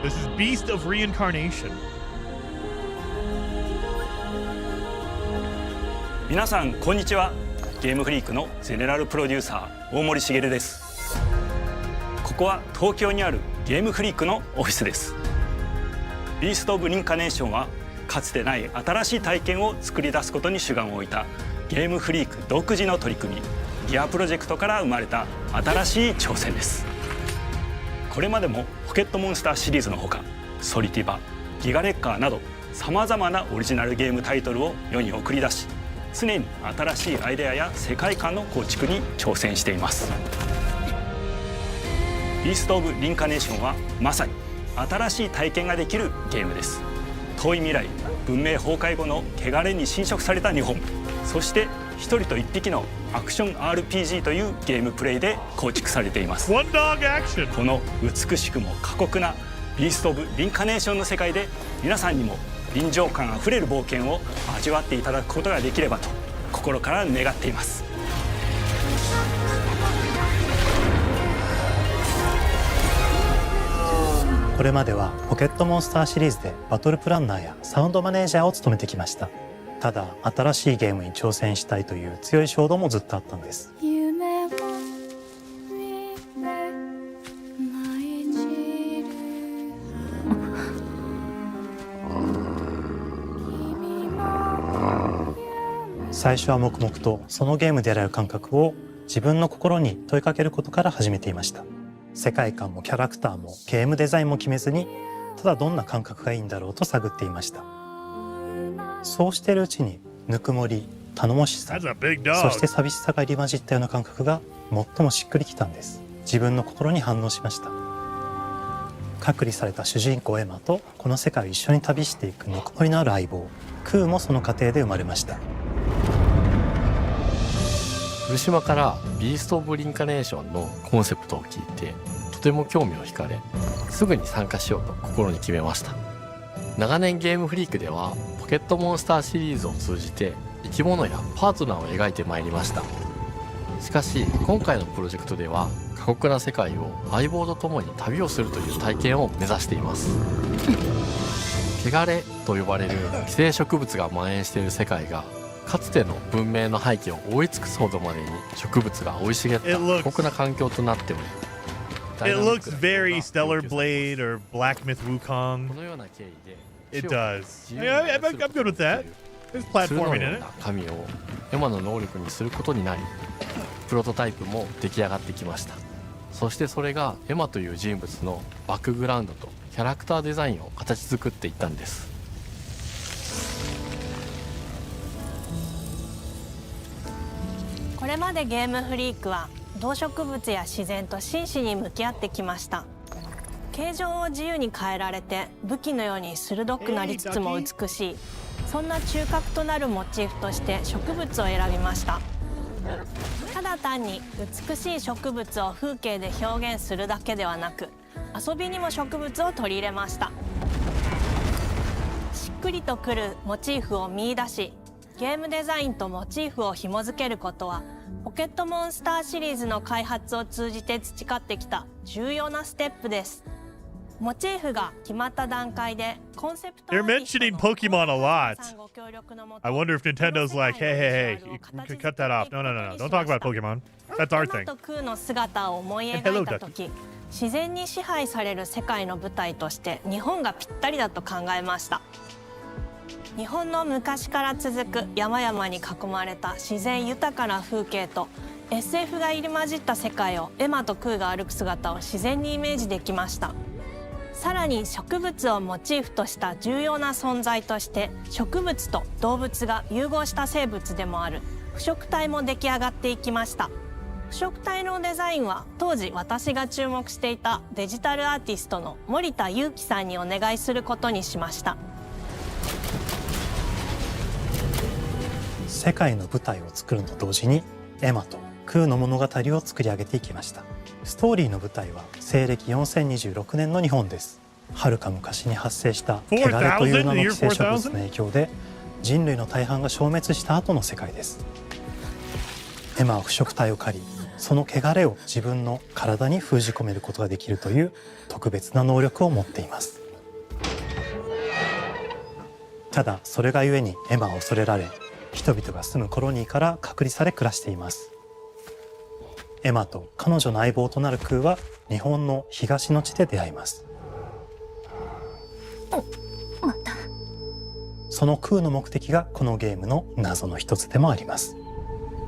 Speaker 1: This is Beast of Reincarnation.
Speaker 12: 皆さんこんにちは。ゲームフリークのゼネラルプロデューサー大森茂です。ここは東京にあるゲームフリークのオフィスです。ビースト・オブ・リンカネーションはかつてない新しい体験を作り出すことに主眼を置いたゲームフリーク独自の取り組みギアプロジェクトから生まれた新しい挑戦です。これまでもポケットモンスターシリーズのほかソリティバ、ギガレッカーなどさまざまなオリジナルゲームタイトルを世に送り出し常に新しいアイデアや世界観の構築に挑戦しています。ビースト・オブ・リンカネーションはまさに新しい体験ができるゲームです。遠い未来、文明崩壊後の汚れに侵食された日本、そして一人と一匹のアクション RPG というゲームプレイで構築されています。この美しくも過酷なビースト・オブ・リンカネーションの世界で皆さんにも臨場感あふれる冒険を味わっていただくことができればと心から願っています。
Speaker 13: これまではポケットモンスターシリーズでバトルプランナーやサウンドマネージャーを務めてきました。ただ新しいゲームに挑戦したいという強い衝動もずっとあったんです。最初は黙々とそのゲームで得られる感覚を自分の心に問いかけることから始めていました。世界観もキャラクターもゲームデザインも決めずに、ただどんな感覚がいいんだろうと探っていました。そうしているうちにぬくもり、頼もしさ、そして寂しさが入り混じったような感覚が最もしっくりきたんです。自分の心に反応しました。隔離された主人公エマとこの世界を一緒に旅していくぬくもりのある相棒クーもその過程で生まれました。
Speaker 14: 古島からビースト・オブ・リンカネーションのコンセプトを聞いてとても興味を惹かれ、すぐに参加しようと心に決めました。長年ゲームフリークではポケットモンスターシリーズを通じて生き物やパートナーを描いてまいりました。しかし今回のプロジェクトでは過酷な世界を相棒と共に旅をするという体験を目指しています。汚れと呼ばれる寄生植物が蔓延している世界がかつての文明の廃棄を覆い尽くすほどまでに植物が生い茂った過酷な環境となっており、
Speaker 1: It looks very Stellar Blade or Black Myth Wukong.
Speaker 14: このような経緯で
Speaker 1: It does. Yeah, I'm good with that. There's platforming in it.
Speaker 14: 神をエマの能力にすることになり、プロトタイプも出来上がってきました。そしてそれがエマという人物のバックグラウンドとキャラクターデザインを形作っていったんです。
Speaker 15: これまでゲームフリークは動植物や自然と真摯に向き合ってきました。形状を自由に変えられて武器のように鋭くなりつつも美しい、そんな中核となるモチーフとして植物を選びました。ただ単に美しい植物を風景で表現するだけではなく、遊びにも植物を取り入れました。しっくりとくるモチーフを見出し、ゲームデザインとモチーフを紐付けることはポケットモンスターシリーズの開発を通じて培ってきた重要なステップです。モチーフが決まった段階でコンセプト
Speaker 1: They're mentioning Pokemon a lot. I wonder if Nintendo's like, hey, you can cut that off. No, don't talk about Pokemon. That's our thing.
Speaker 15: エマとクーの姿を思い描いた時、自然に支配される世界の舞台として日本がぴったりだと考えました。日本の昔から続く山々に囲まれた自然豊かな風景と SF が入り混じった世界をエマとクーが歩く姿を自然にイメージできました。さらに植物をモチーフとした重要な存在として植物と動物が融合した生物でもある腐植体も出来上がっていきました。腐植体のデザインは当時私が注目していたデジタルアーティストの森田裕樹さんにお願いすることにしました。
Speaker 13: 世界の舞台を作るのと同時にエマとクーの物語を作り上げていきました。ストーリーの舞台は西暦4026年の日本です。はるか昔に発生した汚れという名の寄生植物の影響で人類の大半が消滅した後の世界です。エマは腐植体を狩り、その汚れを自分の体に封じ込めることができるという特別な能力を持っています。ただそれがゆえにエマは恐れられ、人々が住むコロニーから隔離され暮らしています。エマと彼女の相棒となるクーは日本の東の地で出会います。そのクーの目的がこのゲームの謎の一つでもあります。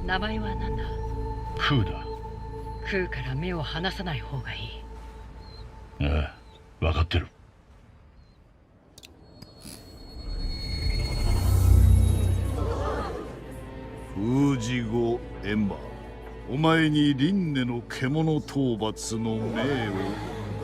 Speaker 16: 名前は何だ？
Speaker 17: クーだ。
Speaker 16: クーから目を離さない方がいい。
Speaker 17: ああ、分かってる。封じ後エマ、お前に輪廻の獣討伐の命を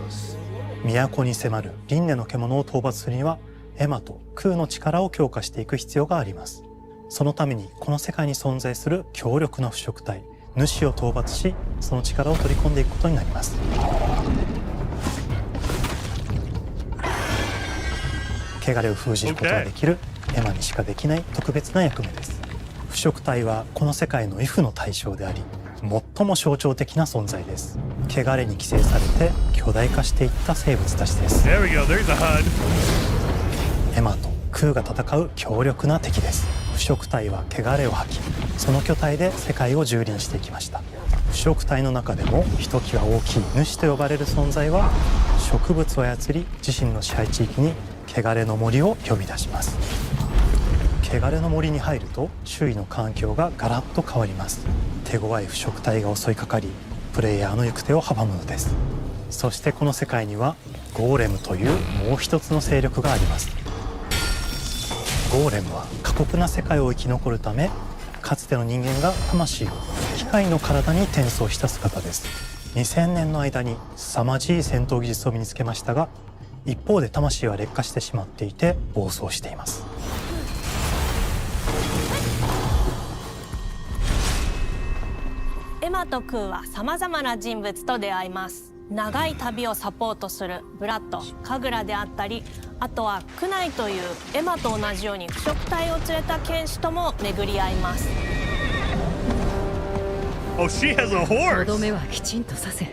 Speaker 17: 下す。
Speaker 13: 都に迫る輪廻の獣を討伐するにはエマとクーの力を強化していく必要があります。そのためにこの世界に存在する強力な腐植体主を討伐し、その力を取り込んでいくことになります。汚れを封じることができるエマにしかできない特別な役目です。腐食体はこの世界の If の対象であり、最も象徴的な存在です。汚れに寄生されて巨大化していった生物たちです。
Speaker 1: There we go. There's a HUD.
Speaker 13: エマと空が戦う強力な敵です。腐食体は汚れを吐き、その巨体で世界を蹂躙していきました。腐食体の中でもひときわ大きい主と呼ばれる存在は、植物を操り自身の支配地域に汚れの森を呼び出します。汚れの森に入ると周囲の環境がガラッと変わります。手強い腐食体が襲いかかり、プレイヤーの行く手を阻むのです。そしてこの世界にはゴーレムというもう一つの勢力があります。ゴーレムは過酷な世界を生き残るため、かつての人間が魂を機械の体に転送した姿です。2000年の間に凄まじい戦闘技術を身につけましたが、一方で魂は劣化してしまっていて暴走しています。
Speaker 15: エマとクーはさまざまな人物と出会います。長い旅をサポートするブラッド、カグラであったり、あとはクナイというエマと同じように腐食体を連れた剣士とも巡り合います。
Speaker 1: Oh, she has a horse.
Speaker 16: とどめはきちんとさせる。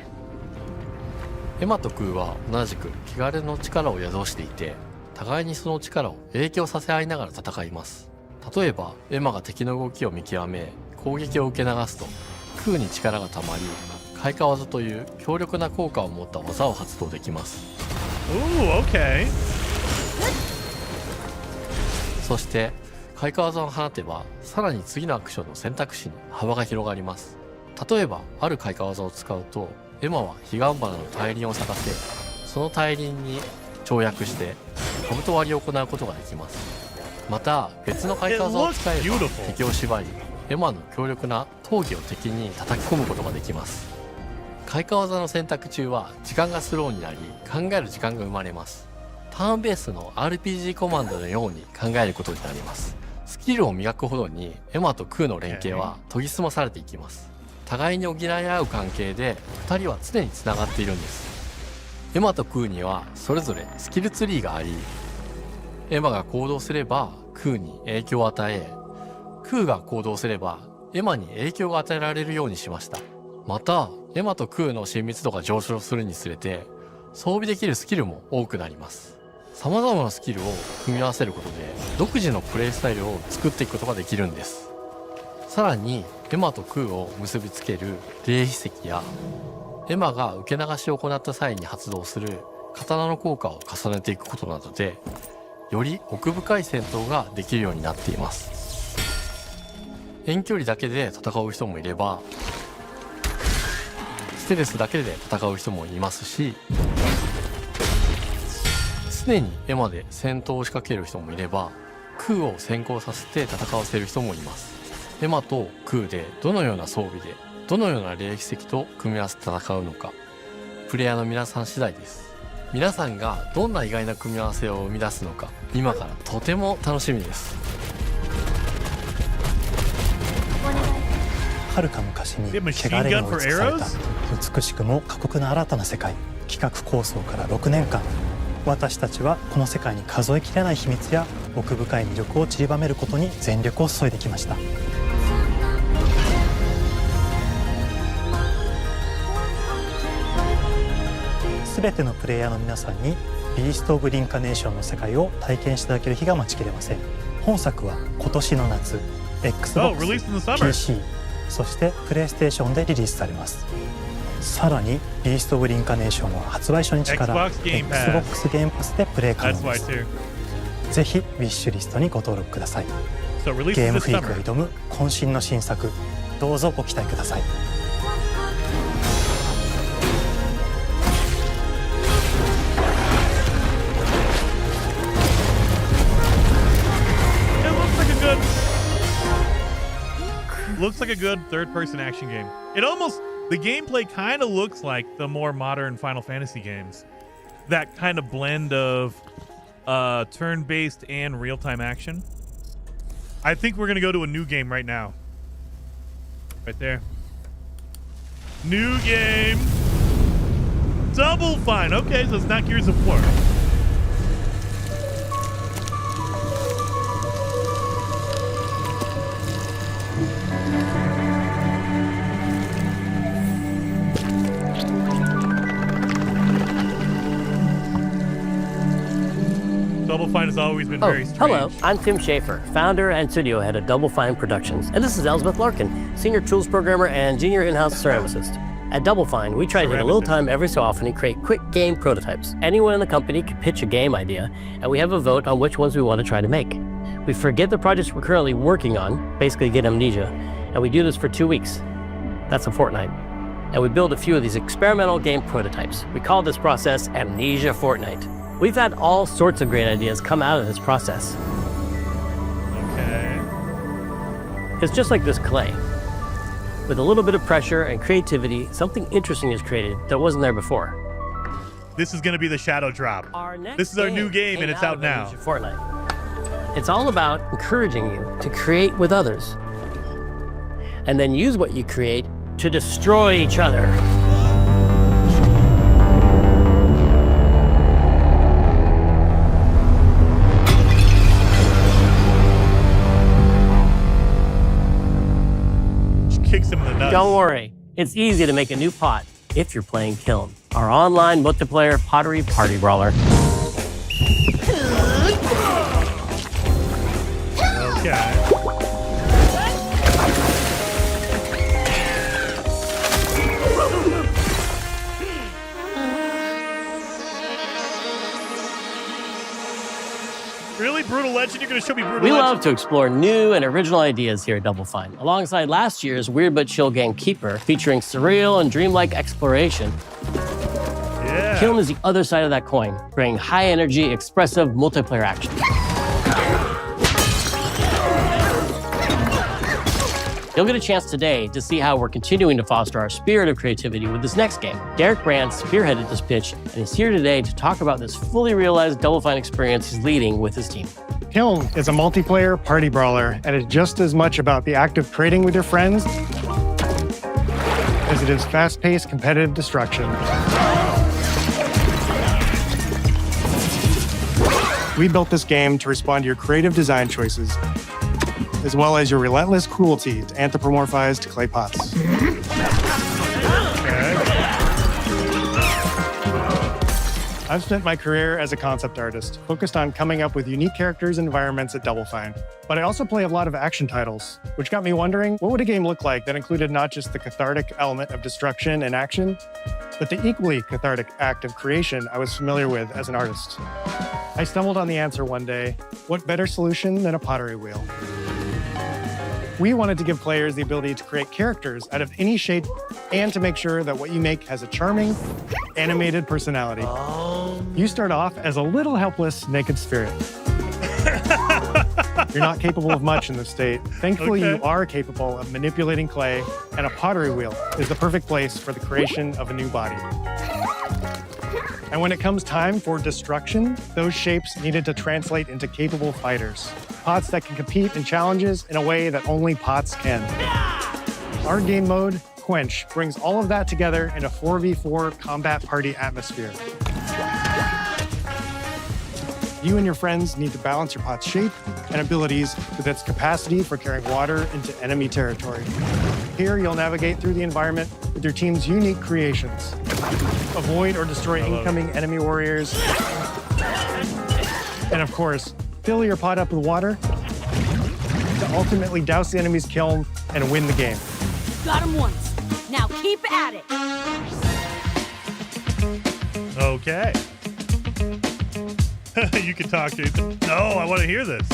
Speaker 14: エマとクーは同じく汚れの力を宿していて、互いにその力を影響させ合いながら戦います。例えばエマが敵の動きを見極め攻撃を受け流すと、クーに力がたまり開花技という強力な効果を持った技を発動できます。
Speaker 1: Ooh, okay.
Speaker 14: そして開花技を放てば、さらに次のアクションの選択肢に幅が広がります。例えばある開花技を使うと、エマは彼岸花の大輪を咲かせ、その大輪に跳躍して兜割りを行うことができます。また別の開花技を使えば敵を縛り、エマの強力な闘技を敵に叩き込むことができます。開花技の選択中は時間がスローになり、考える時間が生まれます。ターンベースの RPG コマンドのように考えることになります。スキルを磨くほどにエマとクーの連携は研ぎ澄まされていきます。互いに補い合う関係で2人は常につながっているんです。エマとクーにはそれぞれスキルツリーがあり、エマが行動すればクーに影響を与え、クーが行動すればエマに影響が与えられるようにしました。またエマとクーの親密度が上昇するにつれて装備できるスキルも多くなります。様々なスキルを組み合わせることで独自のプレイスタイルを作っていくことができるんです。さらにエマとクーを結びつける霊秘石や、エマが受け流しを行った際に発動する刀の効果を重ねていくことなどで、より奥深い戦闘ができるようになっています。遠距離だけで戦う人もいれば、ステルスだけで戦う人もいますし、常にエマで戦闘を仕掛ける人もいれば、クーを先行させて戦わせる人もいます。エマとクーでどのような装備でどのような霊秘石と組み合わせて戦うのか、プレイヤーの皆さん次第です。皆さんがどんな意外な組み合わせを生み出すのか、今からとても楽しみです。
Speaker 13: 遥か昔に汚れに追いつかれた美しくも過酷な新たな世界。企画構想から6年間、私たちはこの世界に数えきれない秘密や奥深い魅力を散りばめることに全力を注いできました。全てのプレイヤーの皆さんにビースト・オブ・リンカネーションの世界を体験していただける日が待ちきれません。本作は今年の夏 Xbox、PC、そしてプレイステーションでリリースされます。さらにビースト・オブ・リンカネーションは発売初日から Xbox ゲームパスでプレイ可能です。ぜひウィッシュリストにご登録ください。ゲームフリークが挑む渾身の新作、どうぞご期待ください。
Speaker 1: Looks like a good third-person action game. The gameplay kind of looks like the more modern Final Fantasy games. That kind of blend of turn-based and real-time action. I think we're gonna go to a new game right now. Right there. New game. Double Fine. Okay, so it's not Gears of War. Double Fine has always been very strange.
Speaker 18: Hello, I'm Tim Schafer, founder and studio head of Double Fine Productions. And this is Elsbeth Larkin, senior tools programmer and junior in-house ceramicist. At Double Fine, we try to take a little time every so often and create quick game prototypes. Anyone in the company can pitch a game idea, and we have a vote on which ones we want to try to make. We forget the projects we're currently working on, basically get amnesia, and we do this for 2 weeks. That's a fortnight. And we build a few of these experimental game prototypes. We call this process Amnesia Fortnight. We've had all sorts of great ideas come out of this process.
Speaker 1: Okay.
Speaker 18: It's just like this clay. With a little bit of pressure and creativity, something interesting is created that wasn't there before.
Speaker 1: This is going to be the Shadow Drop. This is our new game, and it's out now.
Speaker 18: Fortnite. It's all about encouraging you to create with others, and then use what you create to destroy each other.
Speaker 1: Just kicks him in the nuts.
Speaker 18: Don't worry, it's easy to make a new pot if you're playing Kiln, our online multiplayer pottery party brawler.
Speaker 1: Okay. Really? Brutal Legend? You're going to show me Brutal
Speaker 18: We
Speaker 1: Legend?
Speaker 18: love to explore new and original ideas here at Double Fine, alongside last year's Weird But Chill game Keeper, featuring surreal and dreamlike exploration.
Speaker 1: Yeah.
Speaker 18: Kiln is the other side of that coin, bringing high-energy, expressive multiplayer action. You'll get a chance today to see how we're continuing to foster our spirit of creativity with this next game. Derek Brand spearheaded this pitch and is here today to talk about this fully realized Double Fine experience he's leading with his team.
Speaker 19: Kiln is a multiplayer party brawler and is just as much about the act of trading with your friends as it is fast-paced competitive destruction. We built this game to respond to your creative design choices, as well as your relentless cruelty to anthropomorphized clay pots. I've spent my career as a concept artist, focused on coming up with unique characters and environments at Double Fine. But I also play a lot of action titles, which got me wondering, what would a game look like that included not just the cathartic element of destruction and action, but the equally cathartic act of creation I was familiar with as an artist? I stumbled on the answer one day: what better solution than a pottery wheel? We wanted to give players the ability to create characters out of any shape and to make sure that what you make has a charming, animated personality. You start off as a little helpless, naked spirit. You're not capable of much in this state. Thankfully, you are capable of manipulating clay, and a pottery wheel is the perfect place for the creation of a new body. And when it comes time for destruction, those shapes needed to translate into capable fighters. Pots that can compete in challenges in a way that only pots can. Our game mode, Quench, brings all of that together in a 4v4 combat party atmosphere. You and your friends need to balance your pot's shape and abilities with its capacity for carrying water into enemy territory. Here, you'll navigate through the environment with your team's unique creations. Avoid or destroy incoming enemy warriors. And of course, fill your pot up with water to ultimately douse the enemy's kiln and win the game.
Speaker 20: Got him once. Now keep at it.
Speaker 1: Okay. You can talk to it. No, I want to hear this.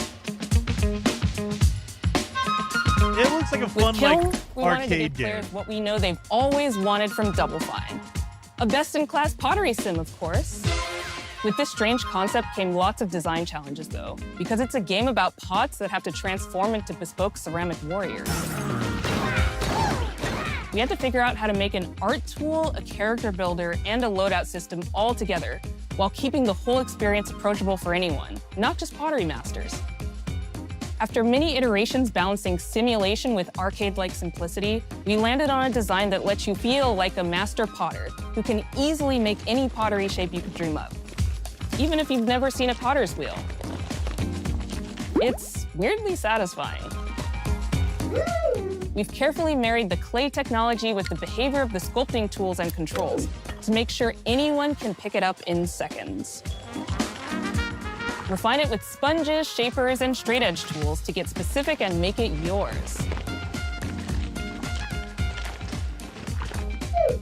Speaker 1: It looks like a fun,
Speaker 21: Kiln,
Speaker 1: like,
Speaker 21: we wanted to
Speaker 1: arcade
Speaker 21: give
Speaker 1: game.
Speaker 21: players what we know they've always wanted from Double Fine. A best-in-class pottery sim, of course. With this strange concept came lots of design challenges, though, because it's a game about pots that have to transform into bespoke ceramic warriors. We had to figure out how to make an art tool, a character builder, and a loadout system all together, while keeping the whole experience approachable for anyone, not just pottery masters. After many iterations balancing simulation with arcade-like simplicity, we landed on a design that lets you feel like a master potter who can easily make any pottery shape you could dream up, even if you've never seen a potter's wheel. It's weirdly satisfying. We've carefully married the clay technology with the behavior of the sculpting tools and controls to make sure anyone can pick it up in seconds. Refine it with sponges, shapers, and straight edge tools to get specific and make it yours.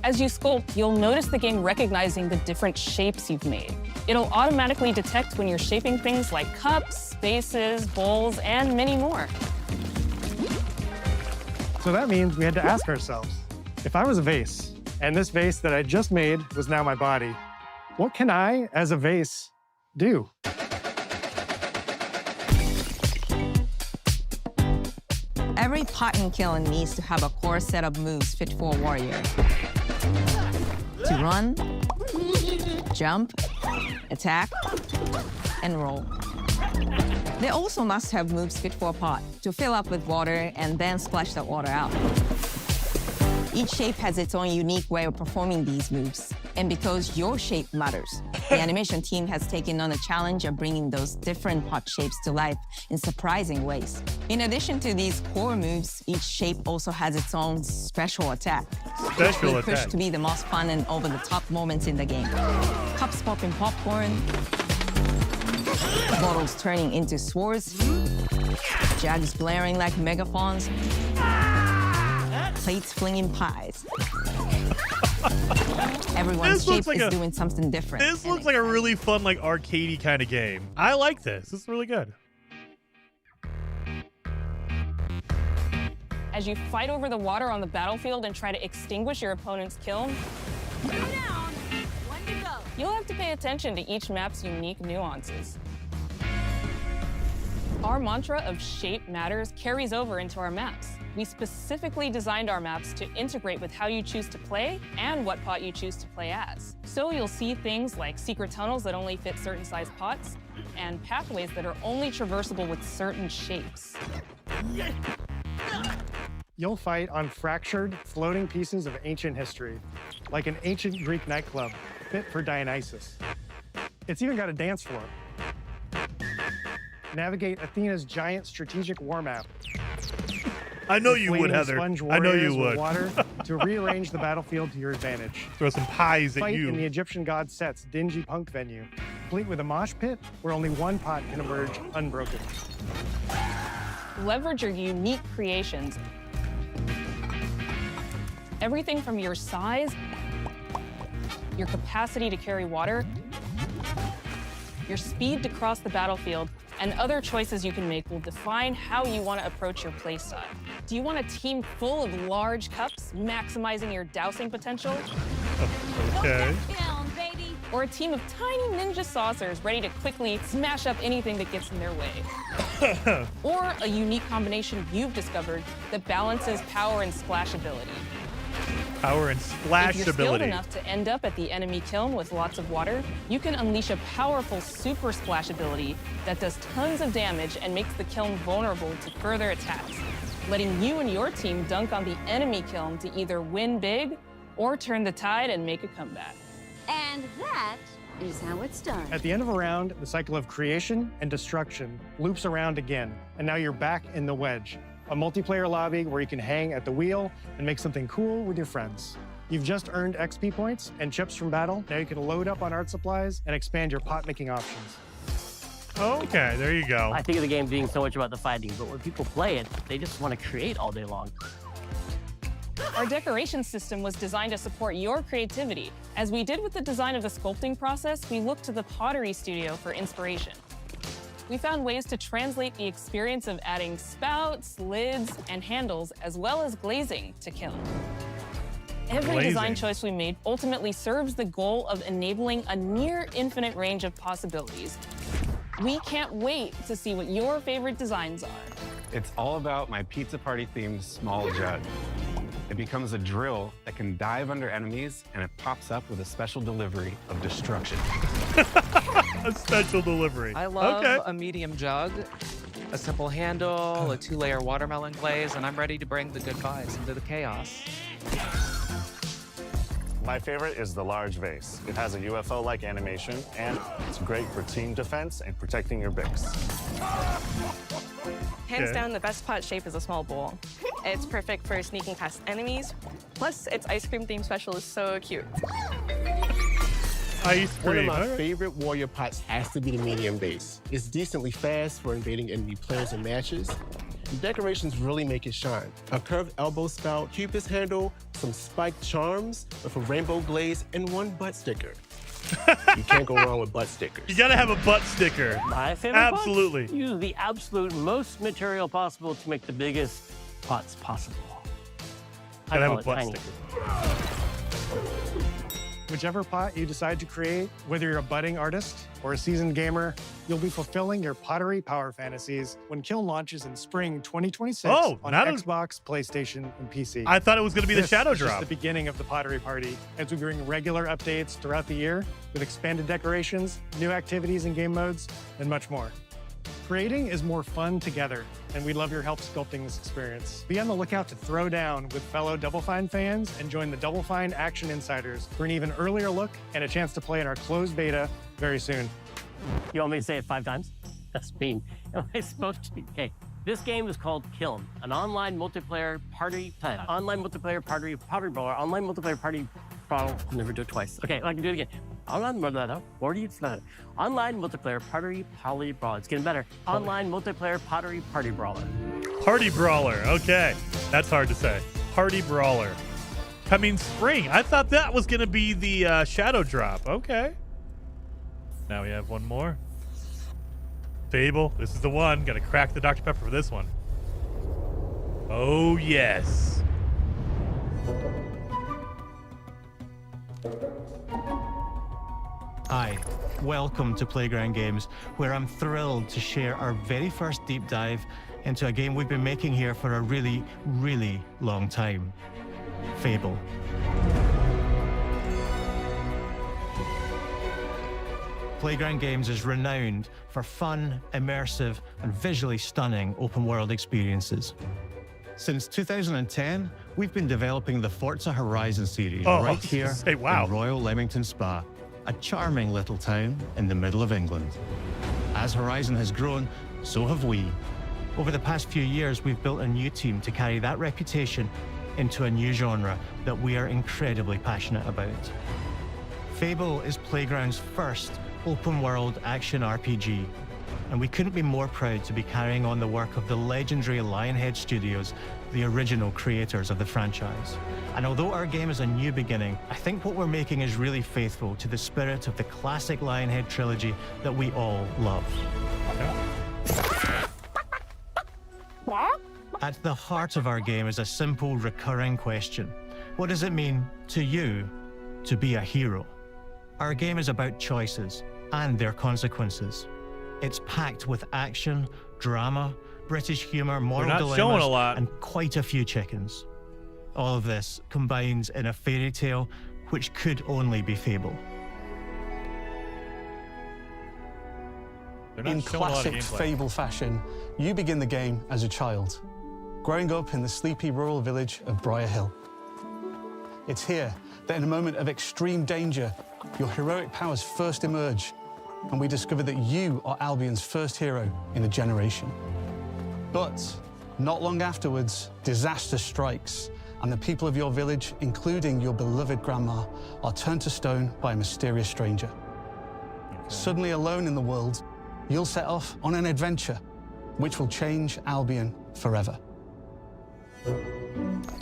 Speaker 21: As you sculpt, you'll notice the game recognizing the different shapes you've made. It'll automatically detect when you're shaping things like cups, vases, bowls, and many more.
Speaker 19: So that means we had to ask ourselves, if I was a vase, and this vase that I just made was now my body, what can I, as a vase, do?
Speaker 2: Every pot and kiln needs to have a core set of moves fit for a warrior. To run, jump, attack, and roll. They also must have moves fit for a pot to fill up with water and then splash that water out. Each shape has its own unique way of performing these moves. And because your shape matters, the animation team has taken on the challenge of bringing those different pot shapes to life in surprising ways. In addition to these core moves, each shape also has its own special attack.
Speaker 1: Special attack.
Speaker 2: Pushed to be the most fun and over-the-top moments in the game. Cups popping popcorn, bottles turning into swords, jugs blaring like megaphones, plates flinging pies. Everyone's shape is doing something different.
Speaker 1: This looks like a really fun, like, arcadey kind of game. I like this. This is really good.
Speaker 21: As you fight over the water on the battlefield and try to extinguish your opponent's kiln, you'll have to pay attention to each map's unique nuances. Our mantra of shape matters carries over into our maps. We specifically designed our maps to integrate with how you choose to play and what pot you choose to play as. So you'll see things like secret tunnels that only fit certain size pots and pathways that are only traversable with certain shapes.
Speaker 19: You'll fight on fractured, floating pieces of ancient history, like an ancient Greek nightclub fit for Dionysus. It's even got a dance floor. Navigate Athena's giant strategic war map.
Speaker 1: I know you would, Heather. I know you would.
Speaker 19: Water to rearrange the battlefield to your advantage.
Speaker 1: Throw some pies at
Speaker 19: Fight
Speaker 1: you.
Speaker 19: in the Egyptian god Set's dingy punk venue, complete with a mosh pit where only one pot can emerge unbroken.
Speaker 21: Leverage your unique creations. Everything from your size, your capacity to carry water, your speed to cross the battlefield, and other choices you can make will define how you want to approach your playstyle. Do you want a team full of large cups, maximizing your dousing potential?
Speaker 1: Okay.
Speaker 21: Or a team of tiny ninja saucers ready to quickly smash up anything that gets in their way? Or a unique combination you've discovered that balances power and splashability?
Speaker 1: Power and splashability.
Speaker 21: If you're skilled enough to end up at the enemy kiln with lots of water, you can unleash a powerful super splash ability that does tons of damage and makes the kiln vulnerable to further attacks, letting you and your team dunk on the enemy kiln to either win big or turn the tide and make a comeback.
Speaker 20: And that is how it's done.
Speaker 19: At the end of a round, the cycle of creation and destruction loops around again, and now you're back in the wedge, a multiplayer lobby where you can hang at the wheel and make something cool with your friends. You've just earned XP points and chips from battle. Now you can load up on art supplies and expand your pot-making options.
Speaker 1: Okay, there you go.
Speaker 18: I think of the game being so much about the fighting, but when people play it, they just want to create all day long.
Speaker 21: Our decoration system was designed to support your creativity. As we did with the design of the sculpting process, we looked to the Pottery Studio for inspiration. We found ways to translate the experience of adding spouts, lids, and handles, as well as glazing to kiln. Every design choice we made ultimately serves the goal of enabling a near infinite range of possibilities. We can't wait to see what your favorite designs are.
Speaker 22: It's all about my pizza party themed small jug. It becomes a drill that can dive under enemies, and it pops up with a special delivery of destruction.
Speaker 1: A special delivery.
Speaker 23: I love a medium jug, a simple handle, a 2-layer watermelon glaze, and I'm ready to bring the good vibes into the chaos.
Speaker 24: My favorite is the large vase. It has a UFO-like animation, and it's great for team defense and protecting your bigs.
Speaker 25: Hands down, the best pot shape is a small bowl. It's perfect for sneaking past enemies. Plus, its ice cream theme special is so cute.
Speaker 1: Ice
Speaker 3: One of
Speaker 1: cream.
Speaker 3: my favorite warrior pots has to be the medium base. It's decently fast for invading enemy players and matches. The decorations really make it shine. A curved elbow spout, cupid's handle, some spiked charms with a rainbow glaze, and one butt sticker. You can't go wrong with butt stickers.
Speaker 1: You gotta have a butt sticker.
Speaker 18: My favorite
Speaker 1: Absolutely.
Speaker 18: pots use the absolute most material possible to make the biggest pots possible. I
Speaker 1: Gotta
Speaker 18: call
Speaker 1: have a butt
Speaker 18: it tiny.
Speaker 1: sticker.
Speaker 19: Whichever pot you decide to create, whether you're a budding artist or a seasoned gamer, you'll be fulfilling your pottery power fantasies when Kiln launches in spring 2026
Speaker 1: Oh,
Speaker 19: on
Speaker 1: not a-
Speaker 19: Xbox, PlayStation, and PC.
Speaker 1: I thought it was gonna be the
Speaker 19: This
Speaker 1: shadow
Speaker 19: is just
Speaker 1: drop.
Speaker 19: the beginning of the pottery party as we bring regular updates throughout the year with expanded decorations, new activities and game modes, and much more. Creating is more fun together, and we'd love your help sculpting this experience. Be on the lookout to throw down with fellow Double Fine fans and join the Double Fine Action Insiders for an even earlier look and a chance to play in our closed beta very soon.
Speaker 18: You want me to say it 5 times? That's mean. Am I supposed to? Okay. This game is called Kiln, an online multiplayer party brawler, online multiplayer party brawler. I'll never do it twice. Okay, I can do it again. Online multiplayer party brawler. It's getting better. Online multiplayer party brawler.
Speaker 1: Party brawler. Okay, that's hard to say. Party brawler. Coming spring. I thought that was gonna be the shadow drop. Okay. Now we have one more. Fable. This is the one. Gotta crack the Dr. Pepper for this one. Oh yes.
Speaker 4: Hi, welcome to Playground Games, where I'm thrilled to share our very first deep dive into a game we've been making here for a really, really long time. Fable. Playground Games is renowned for fun, immersive, and visually stunning open-world experiences. Since 2010, we've been developing the Forza Horizon series right here in Royal Leamington Spa, a charming little town in the middle of England. As Horizon has grown, so have we. Over the past few years, we've built a new team to carry that reputation into a new genre that we are incredibly passionate about. Fable is Playground's first open-world action RPG, and we couldn't be more proud to be carrying on the work of the legendary Lionhead Studios, the original creators of the franchise. And although our game is a new beginning, I think what we're making is really faithful to the spirit of the classic Lionhead trilogy that we all love. At the heart of our game is a simple, recurring question. What does it mean to you to be a hero? Our game is about choices and their consequences. It's packed with action, drama, British humor, moral dilemmas, and quite a few chickens. All of this combines in a fairy tale which could only be Fable.
Speaker 7: In classic Fable fashion, you begin the game as a child, growing up in the sleepy rural village of Briar Hill. It's here that in a moment of extreme danger, your heroic powers first emerge, and we discover that you are Albion's first hero in a generation. But not long afterwards, disaster strikes, and the people of your village, including your beloved grandma, are turned to stone by a mysterious stranger. Suddenly alone in the world, you'll set off on an adventure which will change Albion forever.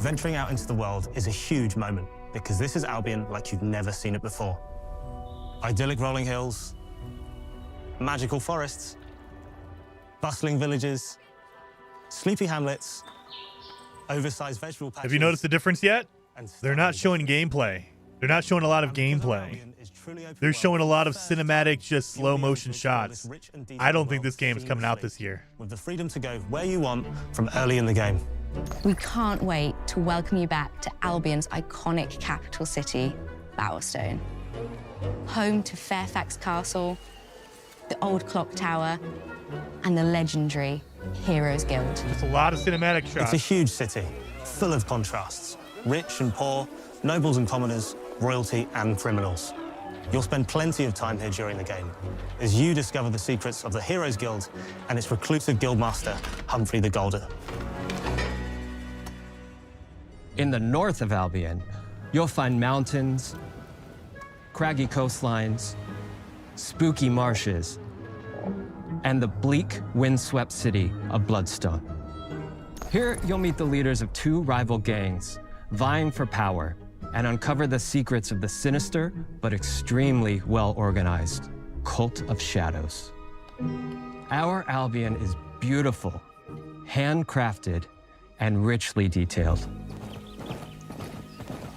Speaker 8: Venturing out into the world is a huge moment because this is Albion like you've never seen it before. Idyllic rolling hills, magical forests, bustling villages, sleepy hamlets, oversized vegetable patches.
Speaker 1: Have you noticed the difference yet? They're not showing gameplay. They're not showing a lot of gameplay. They're showing a lot of cinematic, just slow motion shots. I don't think this game is coming out this year.
Speaker 8: With the freedom to go where you want from early in the game.
Speaker 9: We can't wait to welcome you back to Albion's iconic capital city, Bowerstone. Home to Fairfax Castle, the old clock tower, and the legendary Heroes Guild.
Speaker 1: Just a lot of cinematic shots.
Speaker 8: It's a huge city, full of contrasts. Rich and poor, nobles and commoners, royalty and criminals. You'll spend plenty of time here during the game as you discover the secrets of the Heroes Guild and its reclusive guildmaster, Humphrey the Golder.
Speaker 26: In the north of Albion, you'll find mountains,
Speaker 5: craggy coastlines, spooky marshes, and the bleak, windswept city of Bloodstone. Here, you'll meet the leaders of two rival gangs, vying for power, and uncover the secrets of the sinister but extremely well-organized Cult of Shadows. Our Albion is beautiful, handcrafted, and richly detailed.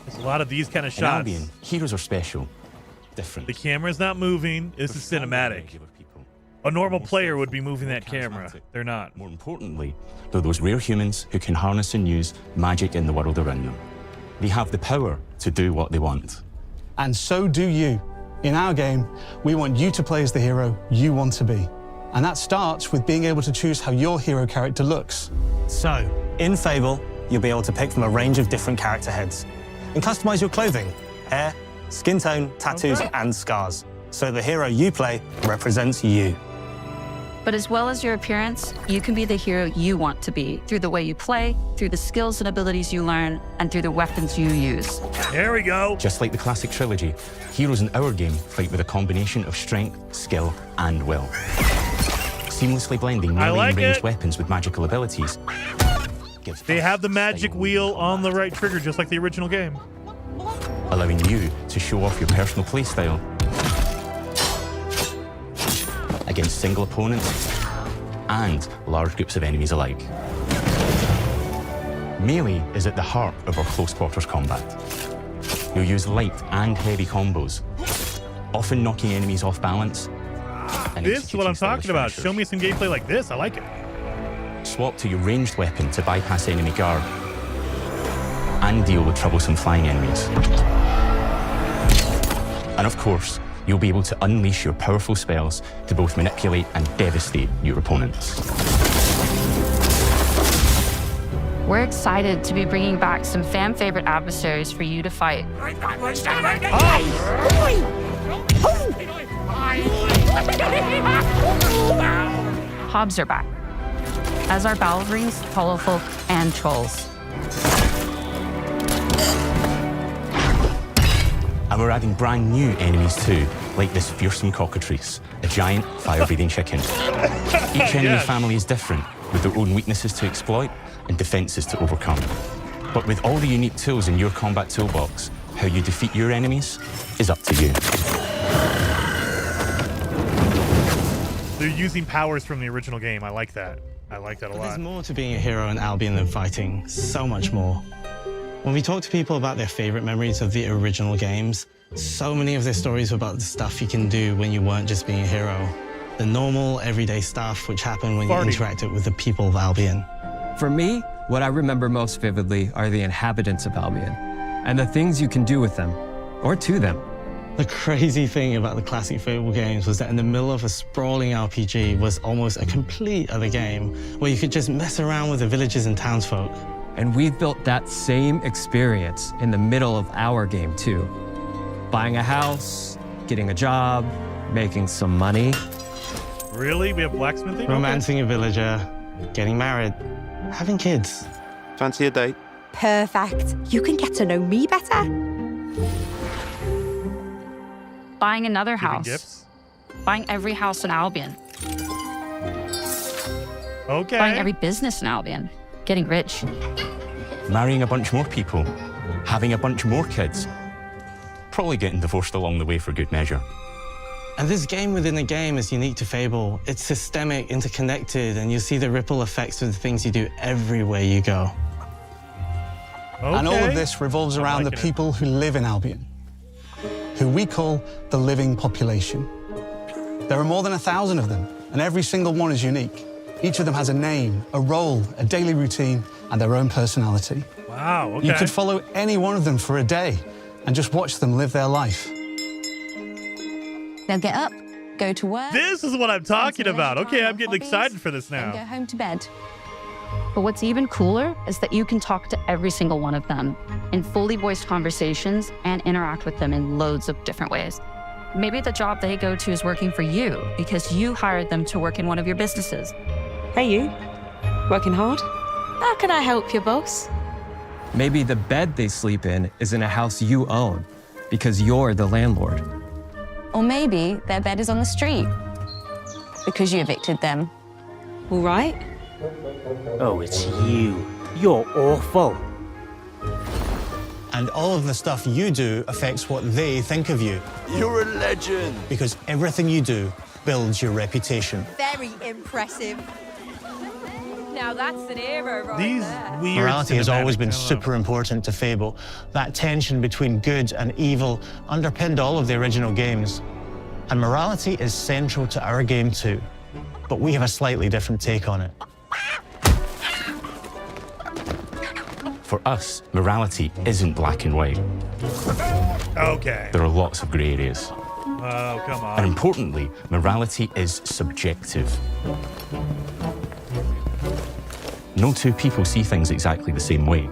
Speaker 1: There's a lot of these kind of
Speaker 6: In
Speaker 1: shots.
Speaker 6: Albion, heroes are special, different.
Speaker 1: The camera's not moving. This is cinematic. A normal player would be moving that camera. They're not.
Speaker 6: More importantly, they're those rare humans who can harness and use magic in the world around them. They have the power to do what they want.
Speaker 7: And so do you. In our game, we want you to play as the hero you want to be. And that starts with being able to choose how your hero character looks.
Speaker 8: So, in Fable, you'll be able to pick from a range of different character heads and customize your clothing, hair, skin tone, tattoos, and scars. So the hero you play represents you.
Speaker 10: But as well as your appearance, you can be the hero you want to be through the way you play, through the skills and abilities you learn, and through the weapons you use.
Speaker 1: There we go.
Speaker 6: Just like the classic trilogy, heroes in our game fight with a combination of strength, skill, and will. Seamlessly blending melee and ranged weapons with magical abilities.
Speaker 1: They have the magic wheel on the right trigger, just like the original game.
Speaker 6: Allowing you to show off your personal playstyle against single opponents and large groups of enemies alike. Melee is at the heart of our close quarters combat. You'll use light and heavy combos, often knocking enemies off balance.
Speaker 1: This is what I'm talking about. Show me some gameplay like this. I like it.
Speaker 6: Swap to your ranged weapon to bypass enemy guard and deal with troublesome flying enemies. And of course, you'll be able to unleash your powerful spells to both manipulate and devastate your opponents.
Speaker 10: We're excited to be bringing back some fan-favorite adversaries for you to fight. Hobbs are back, as are Balverines, Hollowfolk, and Trolls.
Speaker 6: And we're adding brand new enemies too, like this fearsome cockatrice, a giant fire-breathing chicken. Each enemy family is different, with their own weaknesses to exploit and defenses to overcome. But with all the unique tools in your combat toolbox, how you defeat your enemies is up to you.
Speaker 1: They're using powers from the original game. I like that. I like that a lot.
Speaker 8: There's more to being a hero in Albion than fighting, so much more. When we talk to people about their favorite memories of the original games, so many of their stories were about the stuff you can do when you weren't just being a hero. The normal, everyday stuff which happened when you interacted with the people of Albion.
Speaker 5: For me, what I remember most vividly are the inhabitants of Albion and the things you can do with them or to them.
Speaker 8: The crazy thing about the classic Fable games was that in the middle of a sprawling RPG was almost a complete other game where you could just mess around with the villagers and townsfolk.
Speaker 5: And we've built that same experience in the middle of our game too. Buying a house, getting a job, making some money.
Speaker 1: Really? We have blacksmithing?
Speaker 8: Romancing a villager, getting married, having kids.
Speaker 11: Fancy a date?
Speaker 12: Perfect. You can get to know me better.
Speaker 10: Buying another
Speaker 1: Giving
Speaker 10: house.
Speaker 1: gifts?
Speaker 10: Buying every house in Albion.
Speaker 1: Okay.
Speaker 10: Buying every business in Albion. Getting rich.
Speaker 6: Marrying a bunch more people, having a bunch more kids, probably getting divorced along the way for good measure.
Speaker 8: And this game within a game is unique to Fable. It's systemic, interconnected, and you see the ripple effects of the things you do everywhere you go.
Speaker 7: And all of this revolves around the people who live in Albion, who we call the living population. There are more than 1,000 of them, and every single one is unique. Each of them has a name, a role, a daily routine, and their own personality.
Speaker 1: Wow, okay.
Speaker 7: You could follow any one of them for a day and just watch them live their life.
Speaker 9: They'll get up, go to work.
Speaker 1: This is what I'm talking about. Okay, I'm getting excited for this
Speaker 9: And go
Speaker 1: now.
Speaker 9: home to bed.
Speaker 10: But what's even cooler is that you can talk to every single one of them in fully voiced conversations and interact with them in loads of different ways. Maybe the job they go to is working for you because you hired them to work in one of your businesses.
Speaker 12: Hey, you. Working hard? How can I help you, boss?
Speaker 5: Maybe the bed they sleep in is in a house you own because you're the landlord.
Speaker 9: Or maybe their bed is on the street because you evicted them.
Speaker 12: All right.
Speaker 18: Oh, it's you. You're awful.
Speaker 4: And all of the stuff you do affects what they think of you.
Speaker 11: You're a legend.
Speaker 4: Because everything you do builds your reputation.
Speaker 20: Very impressive. Now that's an hero right
Speaker 1: These
Speaker 20: there.
Speaker 1: weird
Speaker 4: Morality has always
Speaker 1: cinematic-
Speaker 4: been
Speaker 1: I don't know.
Speaker 4: super important to Fable. That tension between good and evil underpinned all of the original games. And morality is central to our game too. But we have a slightly different take on it.
Speaker 6: For us, morality isn't black and white.
Speaker 1: Okay.
Speaker 6: There are lots of grey areas.
Speaker 1: Oh, come
Speaker 6: And
Speaker 1: on.
Speaker 6: importantly, morality is subjective. No two people see things exactly the same way.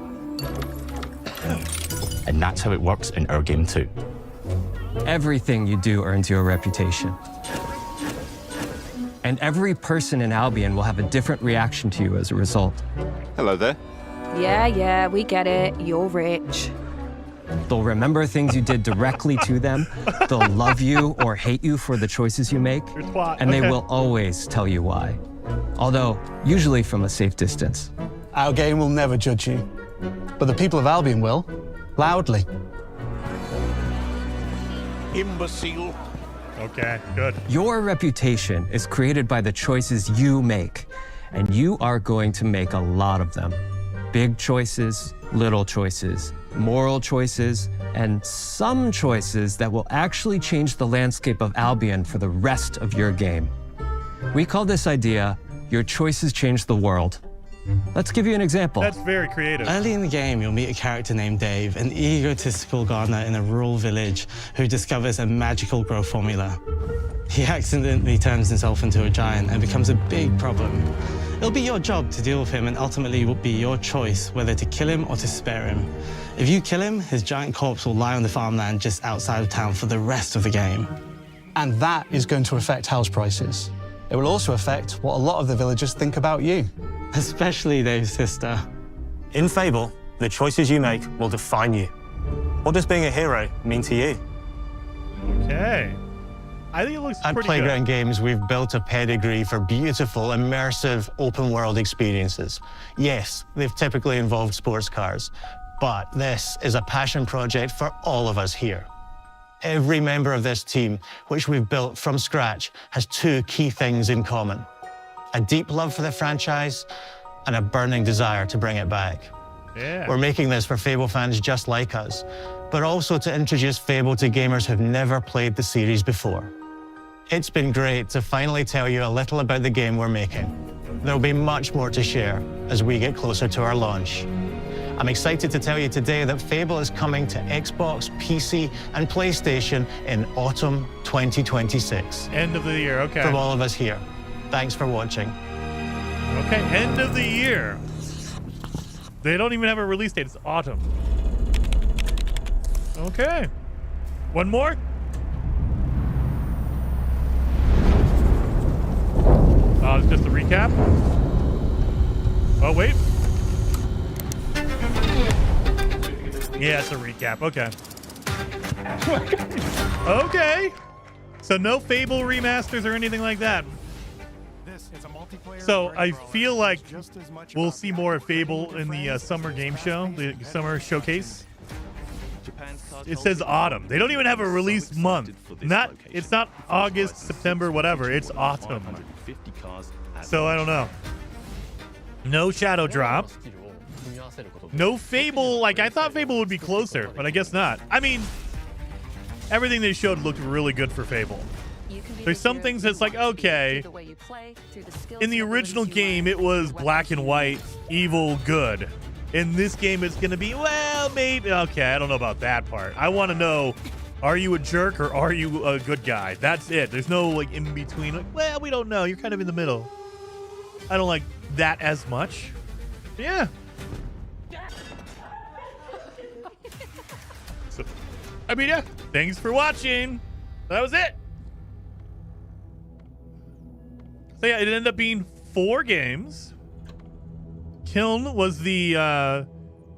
Speaker 6: And that's how it works in our game too.
Speaker 5: Everything you do earns you a reputation. And every person in Albion will have a different reaction to you as a result.
Speaker 11: Hello there.
Speaker 12: Yeah, we get it. You're rich.
Speaker 5: They'll remember things you did directly to them. They'll love you or hate you for the choices you make.
Speaker 1: Your twat.
Speaker 5: And they
Speaker 1: Okay.
Speaker 5: will always tell you why. Although, usually from a safe distance.
Speaker 7: Our game will never judge you, but the people of Albion will, loudly.
Speaker 11: Imbecile.
Speaker 1: Okay, good.
Speaker 5: Your reputation is created by the choices you make, and you are going to make a lot of them. Big choices, little choices, moral choices, and some choices that will actually change the landscape of Albion for the rest of your game. We call this idea, your choices change the world. Let's give you an example.
Speaker 1: That's very creative.
Speaker 14: Early in the game, you'll meet a character named Dave, an egotistical gardener in a rural village who discovers a magical growth formula. He accidentally turns himself into a giant and becomes a big problem. It'll be your job to deal with him, and ultimately it will be your choice whether to kill him or to spare him. If you kill him, his giant corpse will lie on the farmland just outside of town for the rest of the game.
Speaker 7: And that is going to affect house prices. It will also affect what a lot of the villagers think about you.
Speaker 14: Especially Dave's sister.
Speaker 8: In Fable, the choices you make will define you. What does being a hero mean to you?
Speaker 1: Okay. I think it looks
Speaker 4: At
Speaker 1: pretty
Speaker 4: Playground Games, we've built a pedigree for beautiful, immersive, open-world experiences. Yes, they've typically involved sports cars, but this is a passion project for all of us here. Every member of this team, which we've built from scratch, has two key things in common: a deep love for the franchise and a burning desire to bring it back.
Speaker 1: good. Yeah.
Speaker 4: We're making this for Fable fans just like us, but also to introduce Fable to gamers who've never played the series before. It's been great to finally tell you a little about the game we're making. There'll be much more to share as we get closer to our launch. I'm excited to tell you today that Fable is coming to Xbox, PC, and PlayStation in autumn 2026.
Speaker 1: End of the year. Okay.
Speaker 4: From all of us here, thanks for watching.
Speaker 1: Okay, end of the year. They don't even have a release date. It's autumn. Okay. One more? Oh, it's just a recap? Oh, wait. Yeah, it's a recap. Okay. Okay. So no Fable remasters or anything like that. So I feel like we'll see more of Fable in the summer game show, the summer showcase. It says autumn. They don't even have a release month. It's not August, September, whatever. It's autumn. So I don't know. No Shadow Drop. No Fable. Like, I thought Fable would be closer, but I guess not. I mean, everything they showed looked really good for Fable. There's some things that's like, okay, in the original game, it was black and white, evil, good. In this game, it's going to be, well, maybe, okay, I don't know about that part. I want to know, are you a jerk or are you a good guy? That's it. There's no, like, in between. Like, well, we don't know. You're kind of in the middle. I don't like that as much. Yeah. So, I mean, yeah. Thanks for watching. That was it. So yeah, it ended up being 4 games. Kiln was the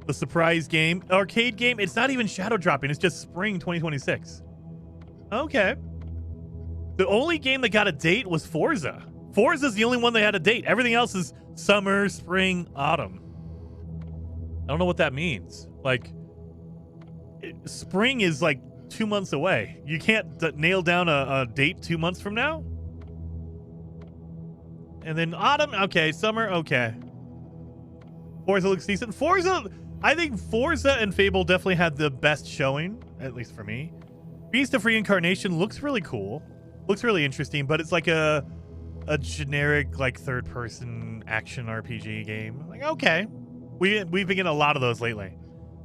Speaker 1: The surprise game. Arcade game. It's not even shadow dropping. It's just spring 2026. Okay. The only game that got a date was Forza. Forza's the only one that had a date. Everything else is summer, spring, autumn. I don't know what that means. Like, spring is like 2 months away. You can't nail down a date 2 months from now? And then autumn, okay. Summer, okay. Forza looks decent. Forza, I think Forza and Fable definitely had the best showing, at least for me. Beast of Reincarnation looks really cool. Looks really interesting, but it's like a generic, like, third-person action RPG game. Like, okay. We've been getting a lot of those lately.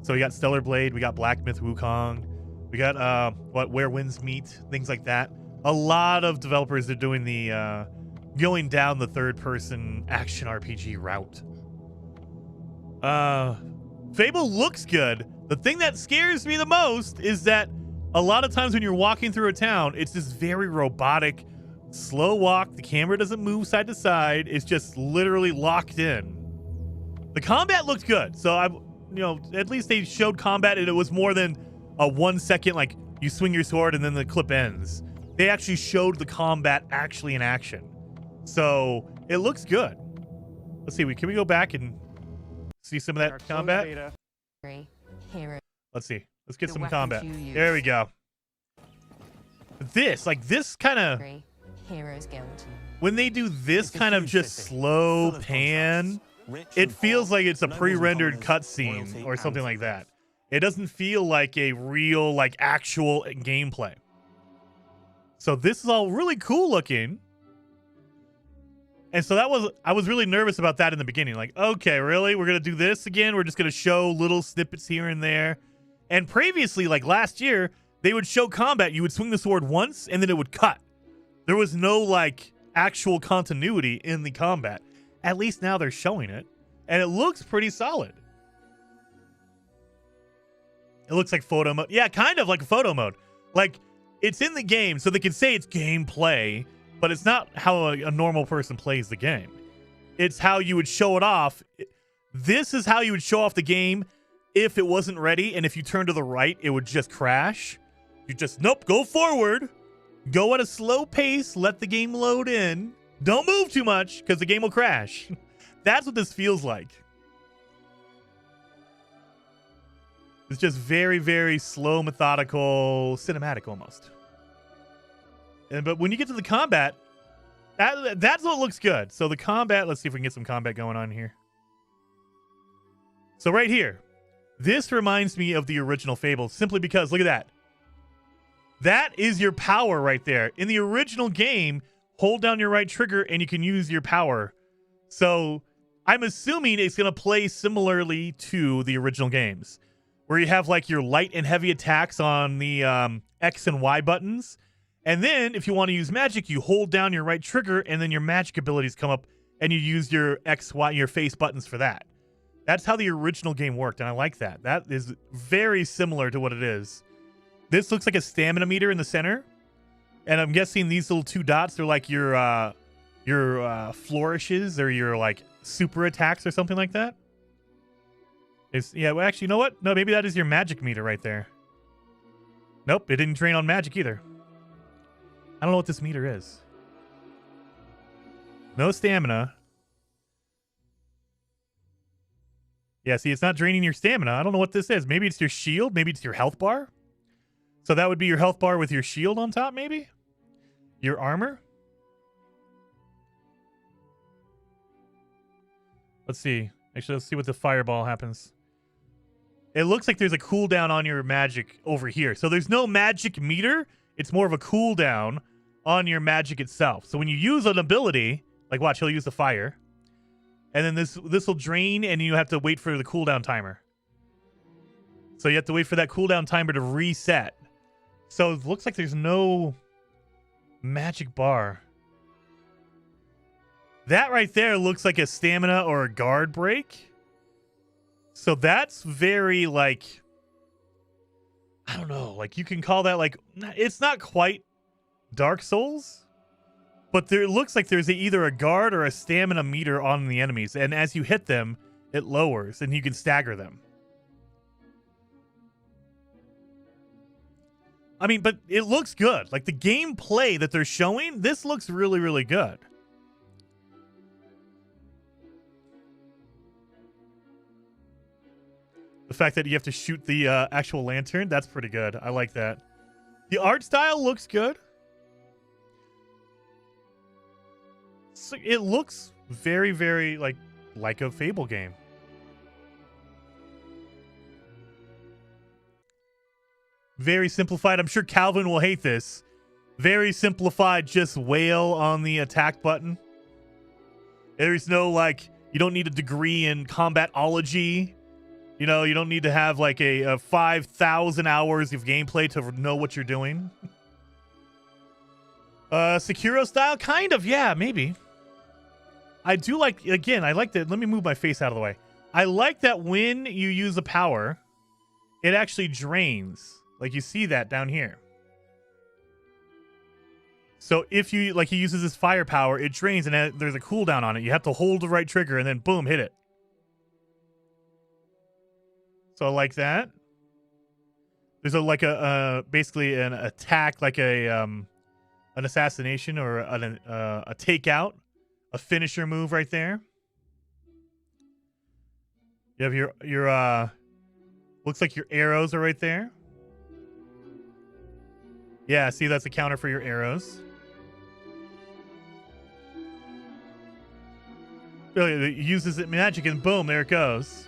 Speaker 1: So we got Stellar Blade, we got Black Myth Wukong, we got, Where Winds Meet, things like that. A lot of developers are doing the, going down the third-person action RPG route. Fable looks good. The thing that scares me the most is that a lot of times when you're walking through a town, it's this very robotic, slow walk. The camera doesn't move side to side. It's just literally locked in. The combat looked good. So at least they showed combat and it was more than a 1 second, like you swing your sword and then the clip ends. They actually showed the combat actually in action. So it looks good. Let's see, can we go back and see some of that combat? Let's see. Let's get some combat. There we go. This kind of...
Speaker 9: Heroes Guild.
Speaker 1: When they do this kind of just slow pan, it feels like it's a pre-rendered cutscene or something like that. It doesn't feel like a real, like, actual gameplay. So this is all really cool looking. And so I was really nervous about that in the beginning. Like, okay, really? We're going to do this again? We're just going to show little snippets here and there. And previously, like last year, they would show combat. You would swing the sword once, and then it would cut. There was no, like, actual continuity in the combat. At least now they're showing it. And it looks pretty solid. It looks like photo mode. Yeah, kind of like a photo mode. Like, it's in the game, so they can say it's gameplay, but it's not how a normal person plays the game. It's how you would show it off. This is how you would show off the game if it wasn't ready, and if you turn to the right, it would just crash. You just, nope, go forward. Go at a slow pace. Let the game load in. Don't move too much, because the game will crash. That's what this feels like. It's just very, very slow, methodical, cinematic almost. But when you get to the combat, that's what looks good. So the combat, let's see if we can get some combat going on here. So right here, this reminds me of the original Fable simply because, look at that. That is your power right there. In the original game, hold down your right trigger and you can use your power. So I'm assuming it's going to play similarly to the original games, where you have like your light and heavy attacks on the X and Y buttons. And then if you want to use magic, you hold down your right trigger and then your magic abilities come up and you use your X, Y, your face buttons for that. That's how the original game worked, and I like that. That is very similar to what it is. This looks like a stamina meter in the center, and I'm guessing these little two dots, they're like your flourishes or your like super attacks or something like that. Yeah, well, actually, you know what? No, maybe that is your magic meter right there. Nope, it didn't drain on magic either. I don't know what this meter is. No stamina. Yeah, see, it's not draining your stamina. I don't know what this is. Maybe it's your shield. Maybe it's your health bar. So that would be your health bar with your shield on top, maybe? Your armor? Let's see. Actually, let's see what the fireball happens. It looks like there's a cooldown on your magic over here. So there's no magic meter. It's more of a cooldown on your magic itself. So when you use an ability, like watch, he'll use the fire. And then this will drain, and you have to wait for the cooldown timer. So you have to wait for that cooldown timer to reset. So it looks like there's no magic bar. That right there looks like a stamina or a guard break. So that's very, like, I don't know. Like, you can call that, like, it's not quite Dark Souls. But there it looks like there's either a guard or a stamina meter on the enemies. And as you hit them, it lowers, and you can stagger them. I mean, but it looks good. Like the gameplay that they're showing, this looks really, really good. The fact that you have to shoot the actual lantern, that's pretty good. I like that. The art style looks good. So it looks very, very like a Fable game. Very simplified. I'm sure Calvin will hate this. Very simplified, just wail on the attack button. There's no, you don't need a degree in combatology. You know, you don't need to have, a 5,000 hours of gameplay to know what you're doing. Sekiro style? Kind of, yeah, maybe. I do like, again, I like that. Let me move my face out of the way. I like that when you use a power, it actually drains. Like, you see that down here. So if you, he uses his firepower, it drains, and there's a cooldown on it. You have to hold the right trigger, and then boom, hit it. So I like that. There's basically an attack, an assassination or a takeout, a finisher move right there. You have your looks like your arrows are right there. Yeah, see, that's a counter for your arrows. It uses it magic and boom, there it goes.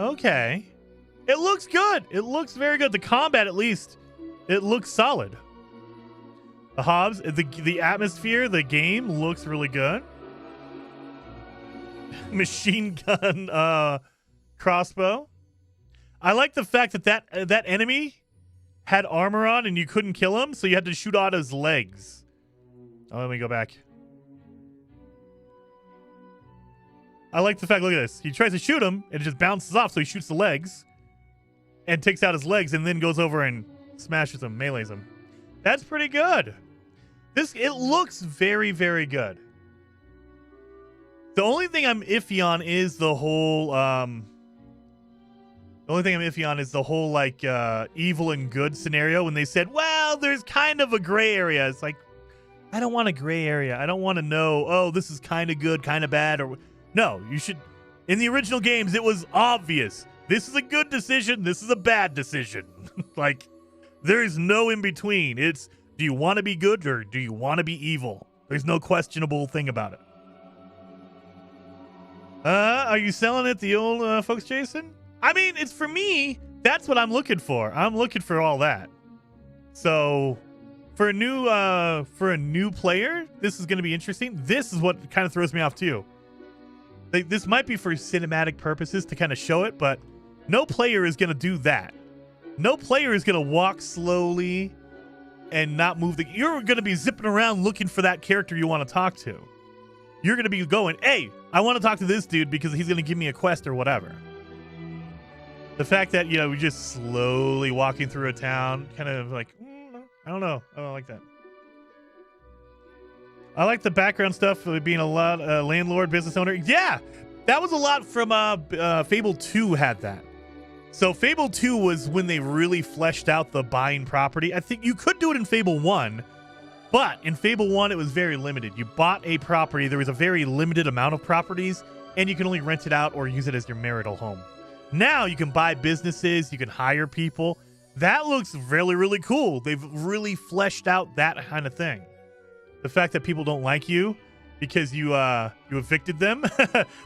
Speaker 1: Okay. It looks good. It looks very good. The combat, at least, it looks solid. The Hobbs, the atmosphere, the game looks really good. Machine gun crossbow. I like the fact that enemy had armor on and you couldn't kill him, so you had to shoot out his legs. Oh, let me go back. I like the fact, look at this. He tries to shoot him, and it just bounces off, so he shoots the legs and takes out his legs and then goes over and smashes him, melees him. That's pretty good. It looks very, very good. The only thing I'm iffy on is the whole, evil and good scenario when they said, well, there's kind of a gray area. It's like, I don't want a gray area. I don't want to know, oh, this is kind of good, kind of bad, or... No, you should... In the original games, it was obvious. This is a good decision. This is a bad decision. There is no in-between. It's, do you want to be good or do you want to be evil? There's no questionable thing about it. Are you selling it the old folks, Jason? I mean, it's for me, that's what I'm looking for. I'm looking for all that. So... For a new player, this is going to be interesting. This is what kind of throws me off, too. This might be for cinematic purposes to kind of show it, but no player is going to do that. No player is going to walk slowly and not move. You're going to be zipping around looking for that character you want to talk to. You're going to be going, hey, I want to talk to this dude because he's going to give me a quest or whatever. The fact that, we're just slowly walking through a town, kind of I don't know. I don't like that. I like the background stuff of being a lot landlord, business owner. Yeah, that was a lot from Fable 2 had that. So Fable 2 was when they really fleshed out the buying property. I think you could do it in Fable 1, but in Fable 1 it was very limited. You bought a property, there was a very limited amount of properties, and you can only rent it out or use it as your marital home. Now you can buy businesses, you can hire people. That looks really, really cool. They've really fleshed out that kind of thing. The fact that people don't like you because you evicted them.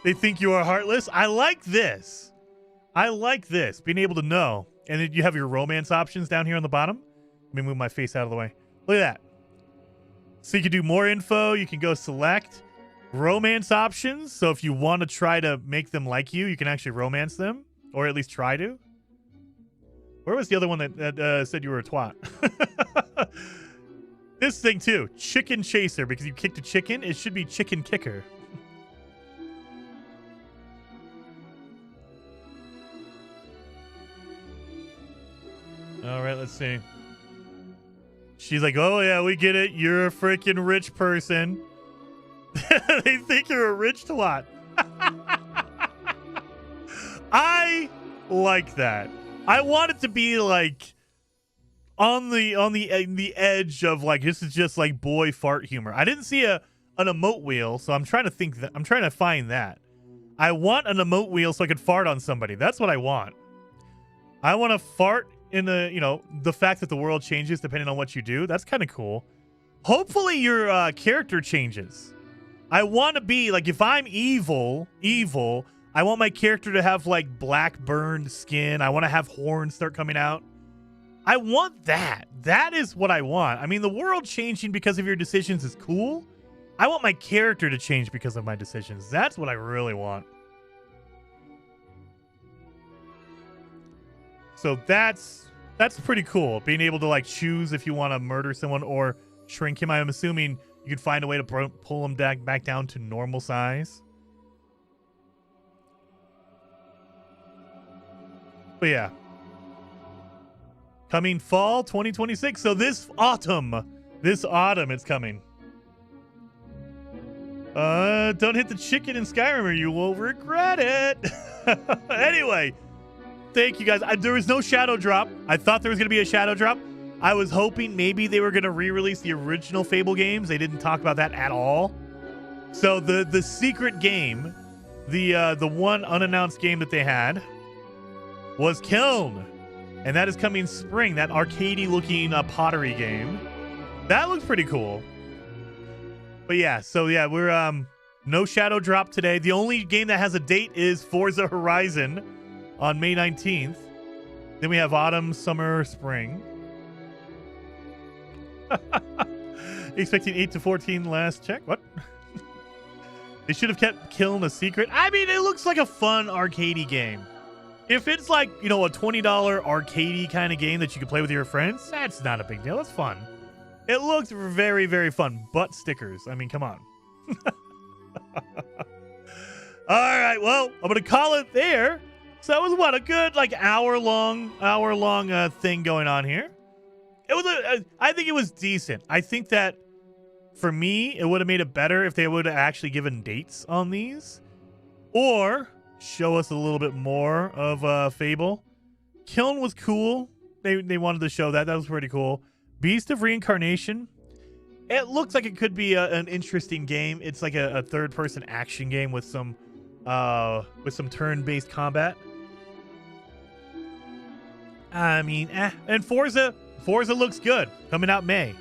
Speaker 1: They think you are heartless. I like this. I like this. Being able to know. And then you have your romance options down here on the bottom. Let me move my face out of the way. Look at that. So you can do more info. You can go select romance options. So if you want to try to make them like you, you can actually romance them. Or at least try to. Where was the other one that said you were a twat? This thing, too. Chicken chaser. Because you kicked a chicken, it should be chicken kicker. All right, let's see. She's like, oh, yeah, we get it. You're a freaking rich person. They think you're a rich twat. I like that. I want it to be like on the edge of like this is just like boy fart humor. I didn't see an emote wheel, so I'm trying to find that. I want an emote wheel so I could fart on somebody. That's what I want. I want to fart in the fact that the world changes depending on what you do. That's kind of cool. Hopefully your character changes. I want to be like, if I'm evil, I want my character to have like black burned skin. I want to have horns start coming out. I want that. That is what I want. I mean, the world changing because of your decisions is cool. I want my character to change because of my decisions. That's what I really want. So that's pretty cool. Being able to like choose if you want to murder someone or shrink him. I'm assuming you could find a way to pull him back down to normal size. But yeah. Coming fall 2026. So this autumn it's coming. Don't hit the chicken in Skyrim or you will regret it. Anyway, thank you guys. There was no shadow drop. I thought there was going to be a shadow drop. I was hoping maybe they were going to re-release the original Fable games. They didn't talk about that at all. So the secret game, the one unannounced game that they had was Kiln. And that is coming spring, that arcadey looking pottery game. That looks pretty cool. But yeah, so yeah, we're no shadow drop today. The only game that has a date is Forza Horizon on May 19th. Then we have autumn, summer, spring. Expecting 8 to 14 last check. What? They should have kept Kiln a secret. I mean, it looks like a fun arcadey game. If it's like, a $20 arcadey kind of game that you can play with your friends, that's not a big deal. That's fun. It looks very, very fun. Butt stickers. I mean, come on. All right. Well, I'm going to call it there. So that was a good hour long thing going on here. It was I think it was decent. I think that for me, it would have made it better if they would have actually given dates on these or show us a little bit more of Fable. Kiln was cool. They wanted to show that. That was pretty cool. Beast of Reincarnation. It looks like it could be an interesting game. It's like a third-person action game with some turn-based combat. I mean, and Forza looks good. Coming out May.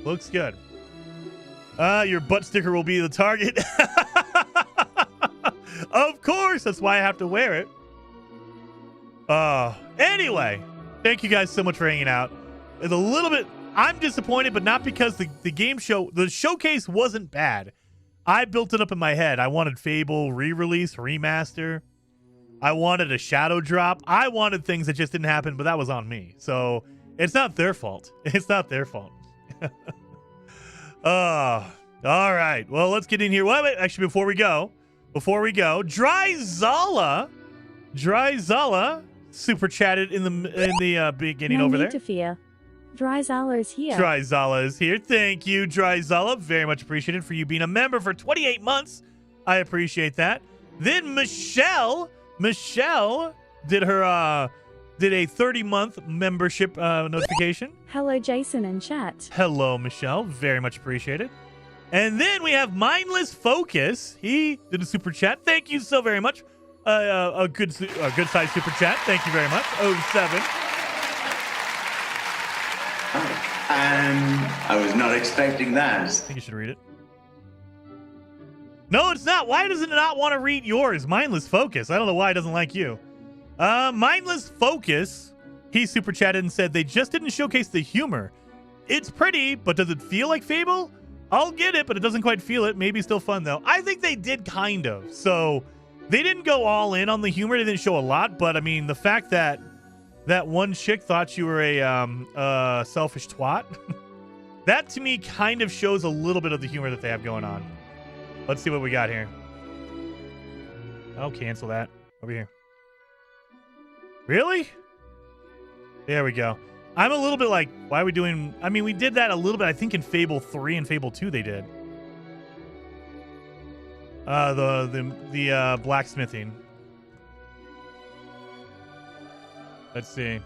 Speaker 1: Looks good. Your butt sticker will be the target. Of course, that's why I have to wear it. Anyway, thank you guys so much for hanging out. It's a little bit, I'm disappointed, but not because the showcase wasn't bad. I built it up in my head. I wanted Fable re-release, remaster. I wanted a shadow drop. I wanted things that just didn't happen, but that was on me. So it's not their fault. It's not their fault. All right. Well, let's get in here. Wait, actually, before we go, Dry Zala super chatted in the beginning over there.
Speaker 2: No need to fear. Dry Zala is here.
Speaker 1: Dry Zala is here. Thank you, Dry Zala. Very much appreciated for you being a member for 28 months. I appreciate that. Then Michelle did a 30-month membership notification.
Speaker 2: Hello, Jason and chat.
Speaker 1: Hello, Michelle. Very much appreciated. And then we have Mindless Focus. He did a super chat. Thank you so very much. A good size super chat. Thank you very much. 07.
Speaker 13: I was not expecting that.
Speaker 1: I think you should read it. No, it's not. Why does it not want to read yours? Mindless Focus. I don't know why it doesn't like you. Mindless Focus. He super chatted and said they just didn't showcase the humor. It's pretty, but does it feel like Fable? I'll get it, but it doesn't quite feel it. Maybe still fun, though. I think they did kind of. So they didn't go all in on the humor. They didn't show a lot. But, I mean, the fact that that one chick thought you were a selfish twat, that, to me, kind of shows a little bit of the humor that they have going on. Let's see what we got here. I'll cancel that. Over here. Really? There we go. I'm a little bit like, why are we doing... I mean, we did that a little bit, I think, in Fable 3 and Fable 2 they did. The blacksmithing. Let's see.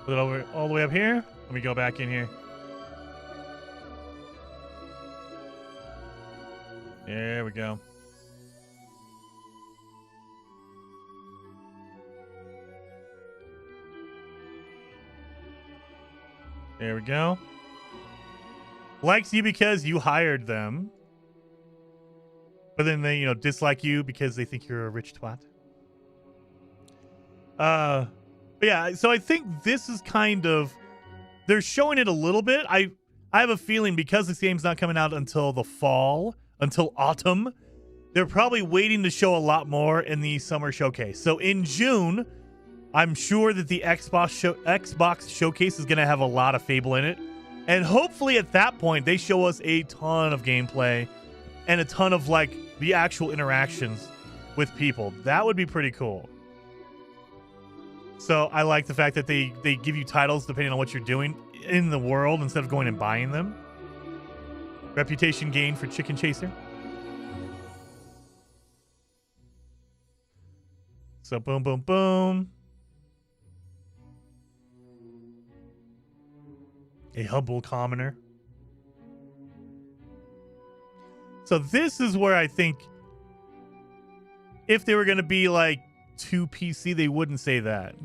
Speaker 1: Put it over all the way up here. Let me go back in here. There we go. There we go. Likes you because you hired them. But then they, dislike you because they think you're a rich twat. But yeah, so I think this is kind of, they're showing it a little bit. I have a feeling because this game's not coming out until the fall, until autumn, they're probably waiting to show a lot more in the summer showcase. So in June, I'm sure that the Xbox showcase is going to have a lot of Fable in it. And hopefully at that point, they show us a ton of gameplay and a ton of like the actual interactions with people. That would be pretty cool. So I like the fact that they give you titles depending on what you're doing in the world instead of going and buying them. Reputation gain for Chicken Chaser. So boom, boom, boom. A humble commoner. So this is where I think if they were going to be like too PC, they wouldn't say that.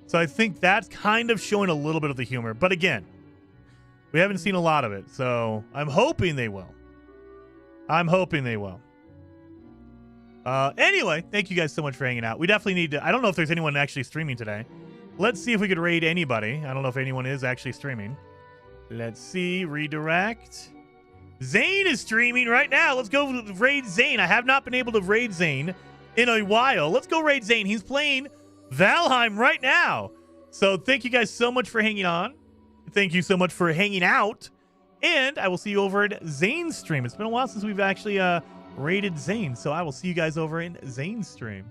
Speaker 1: So I think that's kind of showing a little bit of the humor. But again, we haven't seen a lot of it. So I'm hoping they will. Anyway, thank you guys so much for hanging out. We definitely need to, I don't know if there's anyone actually streaming today. Let's see if we could raid anybody. I don't know if anyone is actually streaming. Let's see. Redirect. Zane is streaming right now. Let's go raid Zane. I have not been able to raid Zane in a while. Let's go raid Zane. He's playing Valheim right now. So thank you guys so much for hanging on. Thank you so much for hanging out. And I will see you over at Zane's stream. It's been a while since we've actually raided Zane. So I will see you guys over in Zane's stream.